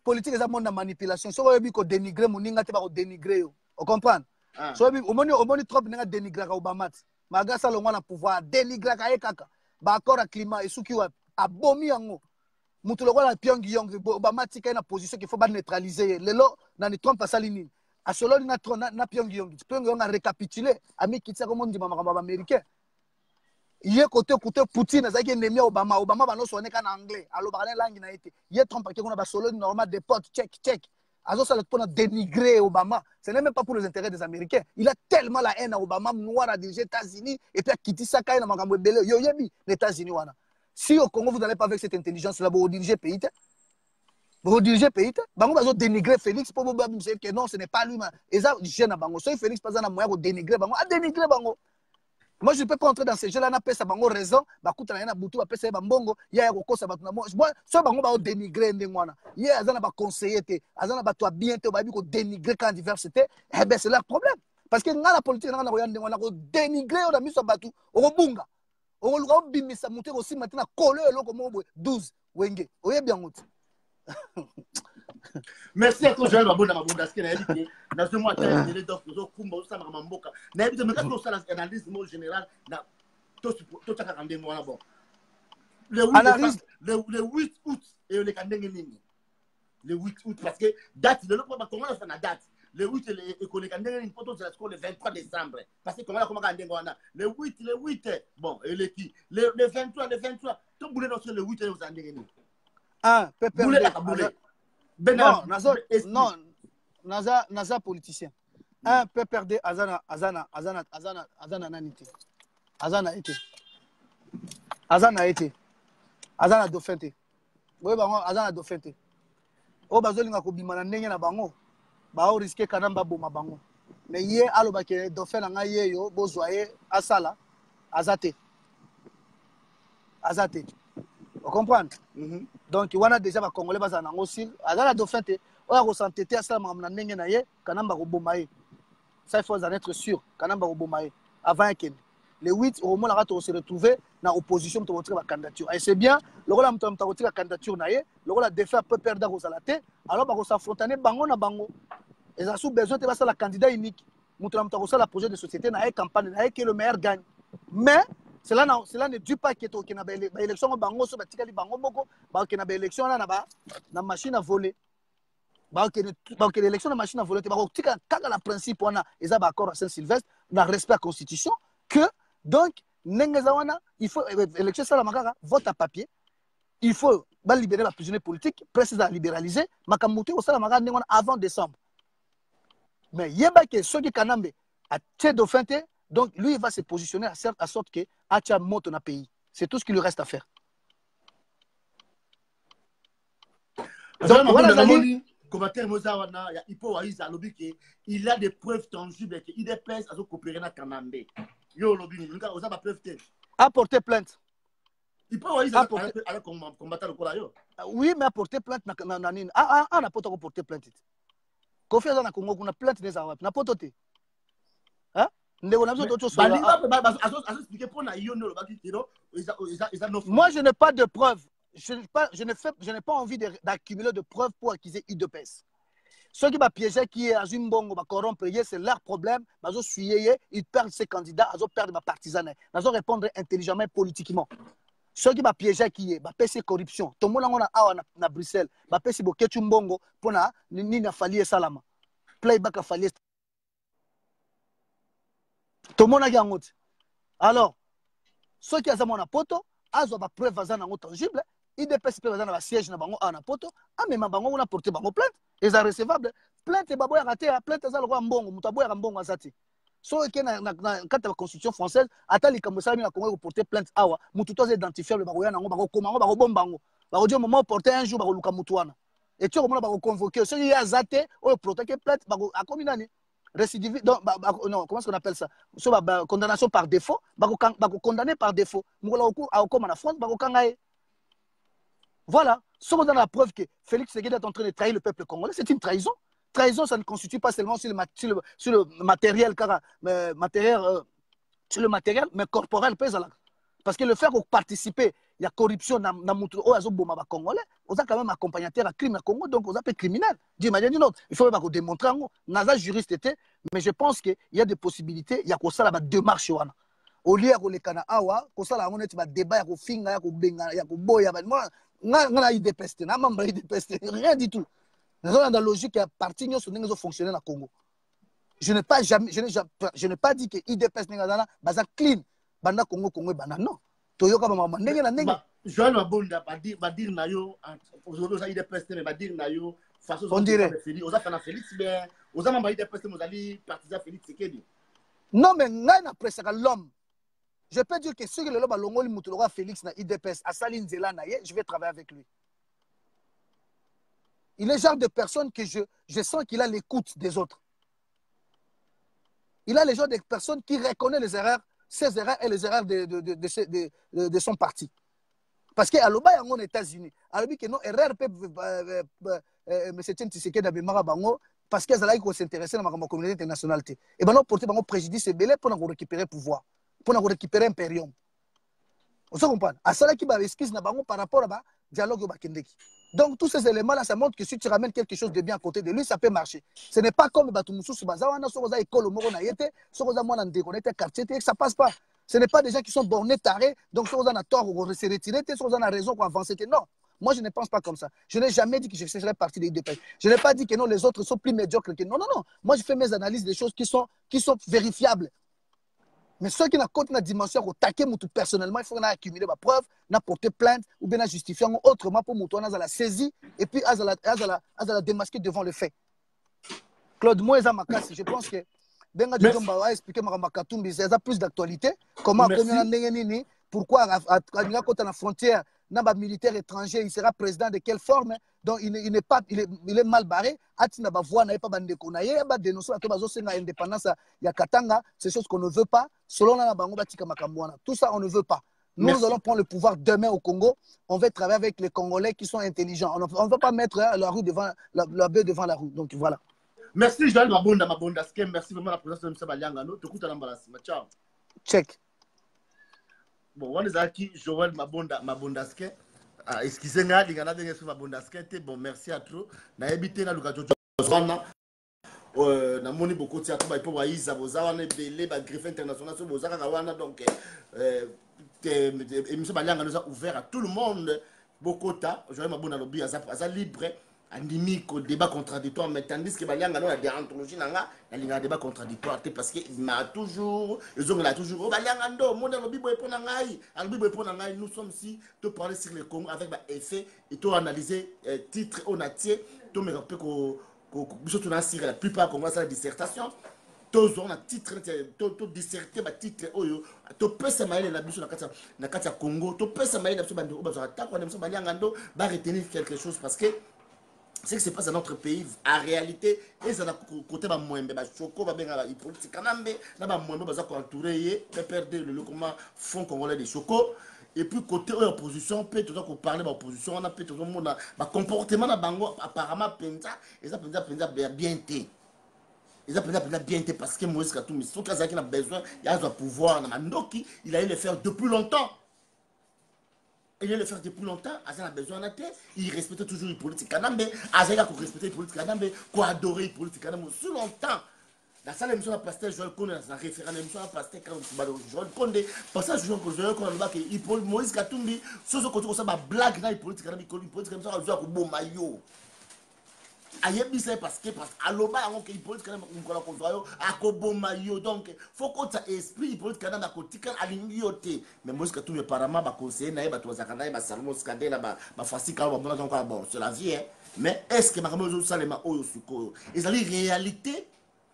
Politique, c'est un monde de manipulation. Si on veut qu'on dénigre, on va dénigrer. On comprend? Si on veut trop dénigrer Obama. Magasa le mwana pouvoir dénigrer kaka ba accord à climat et souki wa abomi yango mutu le la Pyongyang Obama tika na position qu'il faut ba neutraliser lelo na ni Trump asalini a solo na Pyongyang a récapitulé ami kitsa comme on dit mama américain yé côté Poutine azaki ennemi Obama ba no sonné en anglais alo ba langue na été yé Trump qui on ba solo normal des potes check Azo ça pour dénigrer Obama. Ce n'est même pas pour les intérêts des Américains. Il a tellement la haine à Obama, noir à diriger les États-Unis, et puis à quitter sa caille dans Magambo-Belé. Yo yebi, les États-Unis. Si au Congo, vous n'allez pas avec cette intelligence-là, vous dirigez le pays. Vous dirigez le pays. Vous allez dénigrer Félix pour vous dire que non, ce n'est pas lui. Et ça, je n'ai pas de Félix, pas de moyen de dénigrer. À dénigrer. Moi, je ne peux pas entrer dans ces jeux-là, n'a pas sa raison, bah coûte rien à boutou, après c'est bambongo, y a un ça va moi, ça bango va dénigrer ndengwana. Y a azana ba conseiller te, azana ba toi bien te, ba bi ko dénigrer quand diversité, eh ben c'est leur problème. Parce que dans la politique na ko ndengwana ko dénigrer on a mis so batu, o bunga. O luka bimisa muté aussi maintenant coller eloko mo 12 wenge. Oye bien ngoti. Merci à toi, Joël Babona Mabunda, ce qu'il a dit. Dans ce mois, tu as dit donc, nous avons ça Mamboka. Mais il y a une analyse générale. Tout ça, le 8 août et le Kandengeni. Le 8 août, parce que date, le comment on a fait la date. Le 8 et le Kandengeni, le 23 décembre. Parce que comment on a fait le 8, bon, et le qui le 23, tout le monde est le 8 et le Kandengeni. Ah, Pépé. Non, Naza politicien. Un peut perdre Azana nanité. Azana été. Azana dofente. Oui, Azana dofente. O bazolinga ko bimana ndenge na bango. Ba o risquer kanamba boma bango. Mais hier aloba ke dofela nga ye yo bozwaye asala azate. Vous comprenez? Donc, il y a déjà des Congolais qui sont aussi. Il y a des gens qui ont s'entêter à ça, mais ils ont kanamba ko bomaye. Ça, il faut en être sûr. Kanamba Obomae, avant qu'il le 8, au moment où on se retrouver dans l'opposition, on va la candidature. Et c'est bien, le rôle de la candidature, le rôle de faire peu perdre aux alatés, alors on va s'affronter bango na bango. Et ça a besoin de faire la candidat unique. On va la projet de société, na campagne, que le meilleur gagne. Mais cela ne dit pas qu'il y a une élection bango, sur la bango moko, qu'il y a une élection na machine à voler. L'élection de machine à voler, quand le principe, on a accord à Saint-Sylvestre, on a respect à la Constitution, que donc, il faut élection vote à papier, il faut libérer la prisonnier politique, préciser à libéraliser, avant décembre. Mais il y a ceux qui kanambe à tête dauphin, donc lui il va se positionner à sorte que Acha monte dans le pays. C'est tout ce qu'il lui reste à faire. Donc, voilà, il a des preuves tangibles que IDPS a coopéré avec Kanambe. Apporter plainte. Il peut aller combattre le Kola. Oui, mais apporter plainte. Ah, on n'a pas porter plainte. Confiance dans le Congo, on a plainte des Arabes. On n'a pas porté. Hein? Moi, je n'ai pas de preuves. Je n'ai pas envie d'accumuler de preuves pour accuser IDPS. Ceux qui vont piéger, qui est à Zimbongo, va corrompre, c'est leur problème. Ils perdent ses candidats, ils perdent ma partisane. Ils vont répondre intelligemment et politiquement. Ceux qui vont piéger, qui est, va payer corruption. Tout le monde a Bruxelles, va payer Bokechumbongo pour na Fali et Salama. Playback à Fali. Tout le monde a gagné. Alors, ceux qui ont mon poto, ils ont preuve tangible. IDPS peut avoir un siège dans un poto, mais bango on a porté bango plainte, et ça recevable. Plainte babo ya raté, plainte za le roi mbongo, mutabo ya mbongo azati. So que na quand la constitution française, atali comme ça na Congo porter plainte awa, mututo za identifiable babo ya nango bako komango bako bombango. Bako dire moment porter un jour bako luka mutuana. Et tu comment bako convoquer, ceux qui a zaté ou protéger plainte bako a combien d'années? Récidive non comment est-ce qu'on appelle ça? So condamnation par défaut, bako condamné par défaut. Mukola au comme en France bako kangaé. Voilà, ce qu'on a la preuve que Félix Tshisekedi est en train de trahir le peuple congolais, c'est une trahison. Trahison, ça ne constitue pas seulement sur le matériel, sur le matériel, mais corporel. Parce que le fait qu'on participe, il y a corruption dans le Congolais, on a quand même accompagnateur à crime à Congo, donc on a fait criminel. D'une manière ou d'une autre, il faut même démontrer. Naza juriste était, mais je pense qu'il y a des possibilités, il y a quoi ça là-bas démarche. Au lieu de les Kana Awa, comme ça là, on est débat, il y a finga, il y a boya, rien du tout. Dans la logique, il y a parti qui fonctionner dans le Congo. Je n'ai pas dit que IDPS n'est pas clean. Banda Congo, non. Toyoka maman, Joël Mabonda va dire nayo, aujourd'hui IDPS va dire nayo, façon on dirait. Aux affaires Félix, mais aux amambres IDPS, vous allez partisan Félix Tshisekedi. Non, mais n'a presque l'homme. Je peux dire que si le loba longoli mutulora Félix na IDPS à Saline Zela naye, je vais travailler avec lui. Il est le genre de personne que je sens qu'il a l'écoute des autres. Il a le genre de personne qui reconnaît les erreurs, ses erreurs et les erreurs de son parti. Parce qu'à l'Oba, il y a aux États-Unis. À l'Oba, non, erreur peut M. Tshisekedi d'Abimara Bango, parce qu'ils allaient s'intéresser à la communauté internationale. Et bien, porter un préjudice et belé pour récupérer le pouvoir, pour récupérer l'impérium. Vous comprenez? À cela qui va esquisse par rapport à dialogue au Bakendeki. Donc, tous ces éléments-là, ça montre que si tu ramènes quelque chose de bien à côté de lui, ça peut marcher. Ce n'est pas comme Batumoussou Subazawana, Soza école au Moro Naïete, Soza Mouana Ndékonete, quartier, ça passe pas. Ce n'est pas des gens qui sont bornés, tarés, donc Soza a tort ou se retirer, Soza a raison pour avancer. Non, moi je ne pense pas comme ça. Je n'ai jamais dit que je serais parti des IDPS. Je n'ai pas dit que non, les autres sont plus médiocres que non, non, non. Moi je fais mes analyses des choses qui sont vérifiables. Mais ceux qui n'ont pas une dimension au taquet, personnellement, il faut accumuler ma preuve, porter plainte ou bien justifier autrement pour mouton à la saisie et puis à la démasquer devant le fait. Claude Moïse Makassi, je pense que Benga Djomba va expliquer Marambakatumbi, ça a plus d'actualité. Comment pourquoi à la frontière, dans les militaires étrangers, il sera président de quelle forme? Donc il est mal barré. Atina ba voix n'a pas bandeko na ye ba dénoncer à Tobazo c'est l'indépendance ya Katanga, c'est chose qu'on ne veut pas. Selon la bango batika makamwana. Tout ça on ne veut pas. Nous allons prendre le pouvoir demain au Congo. On va travailler avec les Congolais qui sont intelligents. On ne va pas mettre la roue devant la bœuf devant la roue. Donc voilà. Merci Joël Mabonda, merci vraiment la présence de M. Baliangano. Tu écoutes à l'embarras. Ciao. Check. Bon, on est aquí Joël Mabondaske. Excusez-moi, il y a des Mabondaske. Bon, merci à tous. Na habité na Luka Jojo. Na moni beaucoup de théâtre pour Waïza, Bozawane, Belé, Greffe International, Bozaka Kawana. Donc, M. Baliangano nous a ouvert à tout le monde. Bokota, Joël Mabonda, Aza libre. Andimi ko débat contradictoire, mais tandis que Baliangano a des anthologies nanga na débat contradictoire parce que il m'a toujours ils ont là toujours Baliangando mon dans le bibo pour nangai al bibo pour nangai nous sommes ici te parler sur le Congo avec ba effet et to analyser titre on a tié to me rappelle ko biso to na sur la plupart comme ça la dissertation tous on a titre to disserter ba titre oyo to pesa maile na biso na kata Congo to pesa maile na biso bande o ba ta ko na biso Baliangando ba retenir quelque chose parce que ce qui se passe dans notre pays, en réalité, et ça a côté de moi, Choco, politique, pour entourer, perdre le fonds congolais de Choco. Et puis côté de l'opposition, peut-être qu'on parle de l'opposition, on a peut-être un comportement apparemment et ça bien été. Ils ont bien été parce que Moïse Katumbi, ce qu'il a besoin, il a besoin de pouvoir. Il a eu le faire depuis longtemps. Il a le faire depuis longtemps, Azan a besoin de terre, il respectait toujours les politiques Kanambe, Azan a respecté les politiques Kanambe, quoi adorer les politiques Kanambe, sur longtemps. Dans ça, l'émission de pasteur Joël Konde, dans la référence, l'émission de pasteur Joël Konde, parce que Joël Konde, Moïse Katumbi, sur ce côté, on a blague dans les politiques Kanambe, les politiques Kanambe, on a un bon maillot. Ayebi c'est parce que aloba yango ke politique kana ngola ko zoyo akobo mayo donc faut que ça esprit politique kana na kotika alingi yote mais moi ce que tout me parama ba conseiller na ba to zakana ba salmo skandela ba fasika ba bona donc bon c'est la vie hein mais est-ce que makambo zo salema oyo suko ezali réalité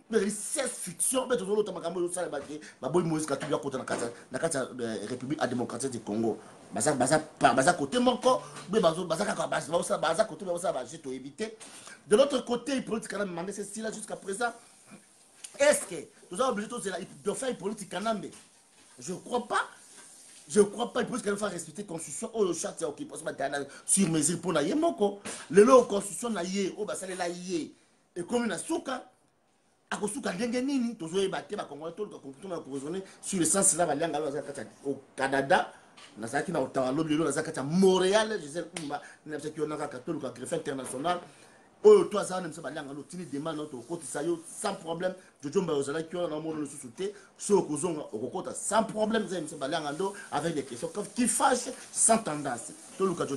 mais c'est fiction mais toujours l'autre makambo zo salema ke ba boy Moïse Katumbi ya kota na kata République démocratique du Congo baza côté moko mais baza côté ba jeto éviter. De l'autre côté, il politique quand même demander ceci là jusqu'à présent. Est-ce que nous avons obligé de faire une politique canambe? Je ne crois pas. Je ne crois pas. Il faut qu'elle fasse respecter la constitution. Oh, le chat, c'est ok. Sur mesure pour la yemoko. Le lot constitution na yé. Oh, bah ça la yé. Et comme na souka. À cause souka dengue nini. Toujours y battre. Bah comment tout le comportement va raisonner sur le sens là. Valianga au Canada. Na ça qui na autant l'objet là. Ça qui Montréal. Je sais pas. Na ça qui on a catholique au greffe international. Oh, toi, ça, nous avons des demandes sans problème. Je dis que sans problème, avec des questions qui fâchent sans tendance. Tout le cas, je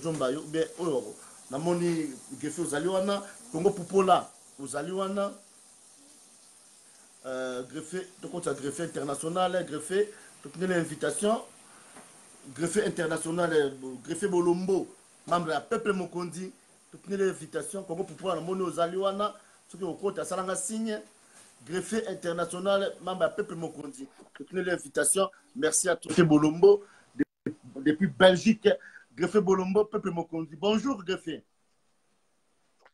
dis que Zaliwana, Congo Poupola, Zaliwana, greffé international, greffé, toute l'invitation, greffé international, greffé Bolombo, membre de la Peuple Mokondi. Toutes les invitations, Congo pour pouvoir monter aux Aliwana, ce qui est au côté à Salanga Signe, greffier international, membre à Peuple Mokondi. Toutes les invitations, merci à tous. Bolombo, depuis Belgique, greffier Bolombo, Peuple Mokondi. Bonjour, greffier.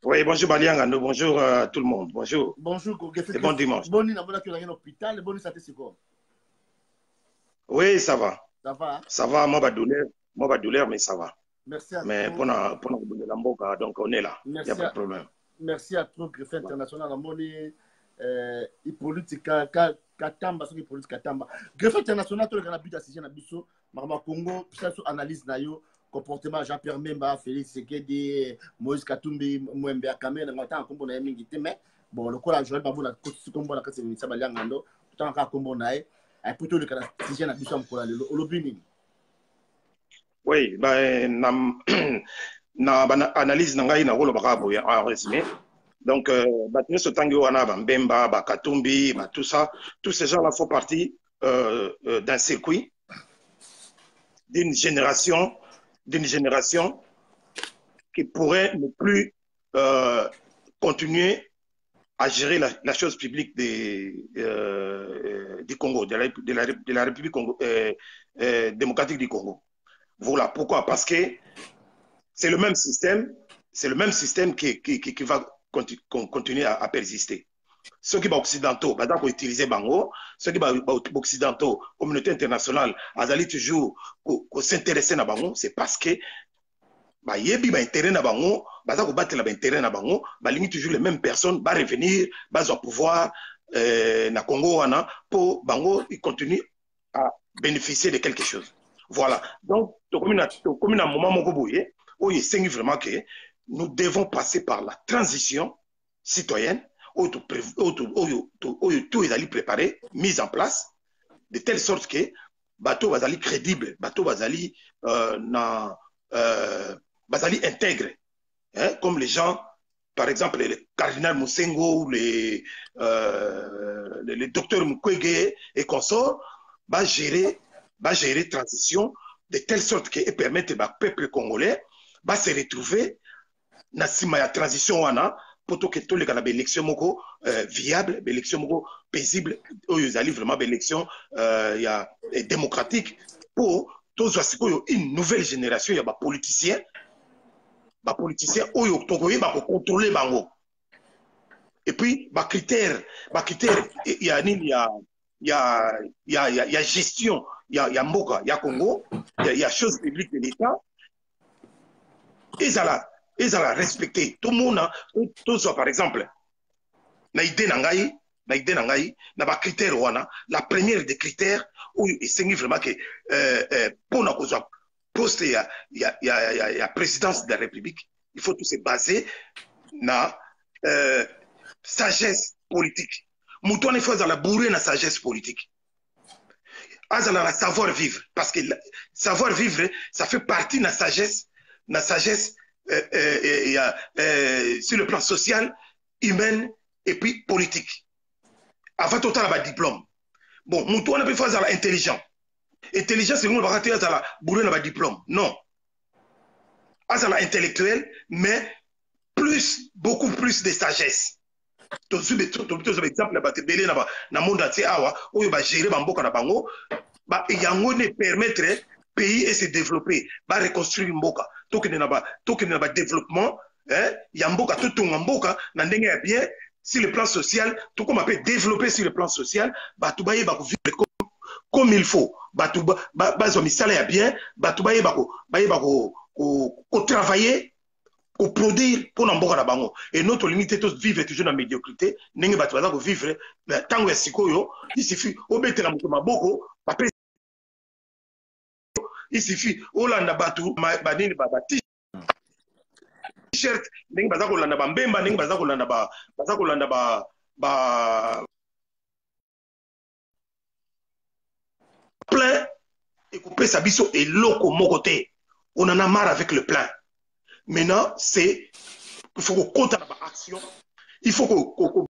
Oui, bonjour Baliangano, bonjour à tout le monde. Bonjour. Bonjour, greffier. Et bon dimanche. Bonne nuit, on a un hôpital, bonne nuit, ça c'est quoi? Oui, ça va. Ça va? Ça va, moi, douleur, mais ça va. Merci à mais pour la Mboka, donc on est là. Il n'y a pas de problème. Merci à toi, greffier international. Politique Katamba, ce qui est politique Katamba. Greffier international, tout le monde a but à saisir Nabiso, Marma Congo, puis ça analyse Nayo, comportement Jean-Pierre Memba, Félix Sekedi, Moïse Katumbi, Mwembe Akame, on a un combo na Mingité, mais bon, le coup là, Joël Babou, la combo na Kase Minisa Baliangando, tout en cas combo na et plutôt le cas de saisir Nabiso Mkola, le Lobini. Oui, ben, na analyse nangai na rolo bakabo en résumé. Donc, ce tango wana Bemba, Katumbi, tout ça, tous ces gens-là font partie d'un circuit, d'une génération qui pourrait ne plus continuer à gérer la chose publique du Congo, de la République démocratique du Congo. Voilà pourquoi, parce que c'est le même système qui va continuer à persister. Ceux qui sont occidentaux, ils utiliser Bango, ceux qui sont occidentaux, communauté internationale, ils allaient toujours s'intéresser à Bango, c'est parce que bah yebi ba intérêt na bango baza ko battre ba intérêt na bango ba limite toujours les mêmes personnes ba revenir ba pouvoir na Congo wana pour bango il continue à bénéficier de quelque chose. Voilà. Donc comme un moment moko boye où il sait vraiment que nous devons passer par la transition citoyenne où tout est allé préparer, mise en place de telle sorte que bateau bazali crédible, bateau bazali bazali intègre, hein, comme les gens, par exemple le cardinal Moussengo ou les docteurs Mukwege et consorts, va gérer transition de telle sorte que permettre au peuple congolais va se retrouver dans la transition wana pour que tous les élections moko viable, élections moko paisible, ils allaient vraiment élection démocratique pour tous une nouvelle génération, il y a des politiciens où ils contrôler bango. Et puis critères, il y a gestion, il y a Mboka, il y a Congo, il y a choses publiques de l'État. Ils allaient respecter tout le monde, tout ça par exemple. Naïdé Nangaï, n'a critères wana. La première des critères où il s'agit vraiment que pour nous poste il y a présidence de la République, il faut tout se baser na sagesse politique. Mouton il faut la bourrer na sagesse politique. La savoir vivre parce que savoir vivre ça fait partie de la sagesse sur le plan social, humain et puis politique. Avant tout à diplôme. Bon, mouton on peut faire ça intelligent. Intelligent c'est nous va rater ça la bourrer na diplôme. Non. Ça intellectuel mais beaucoup plus de sagesse. Tout exemple ba te belé na monde entier awa oyo ba gérer ba mboka na bango ba yango ne permettre pays et se développer ba reconstruire mboka to que na ba développement hein ya mboka to tonga mboka na ndenge ya bien sur le plan social tout comme peut développer sur le plan social ba to ba yeba ko vivre comme il faut ba to ba zo misala ya bien ba to ba yeba ko travailler pour produire pour n'importe quoi bango et notre limite tous vivre toujours dans la médiocrité n'engue batu baza ko vivre tango ya sikoyo il suffit obetela muto maboko après il suffit olanda batu banini ba t-shirt n'engue baza ko landa ba mbemba n'engue baza ko landa ba plein et couper sa biso et loko mokoté on en a marre avec le plein. Maintenant, il faut qu'on compte à l'action. Il faut qu'on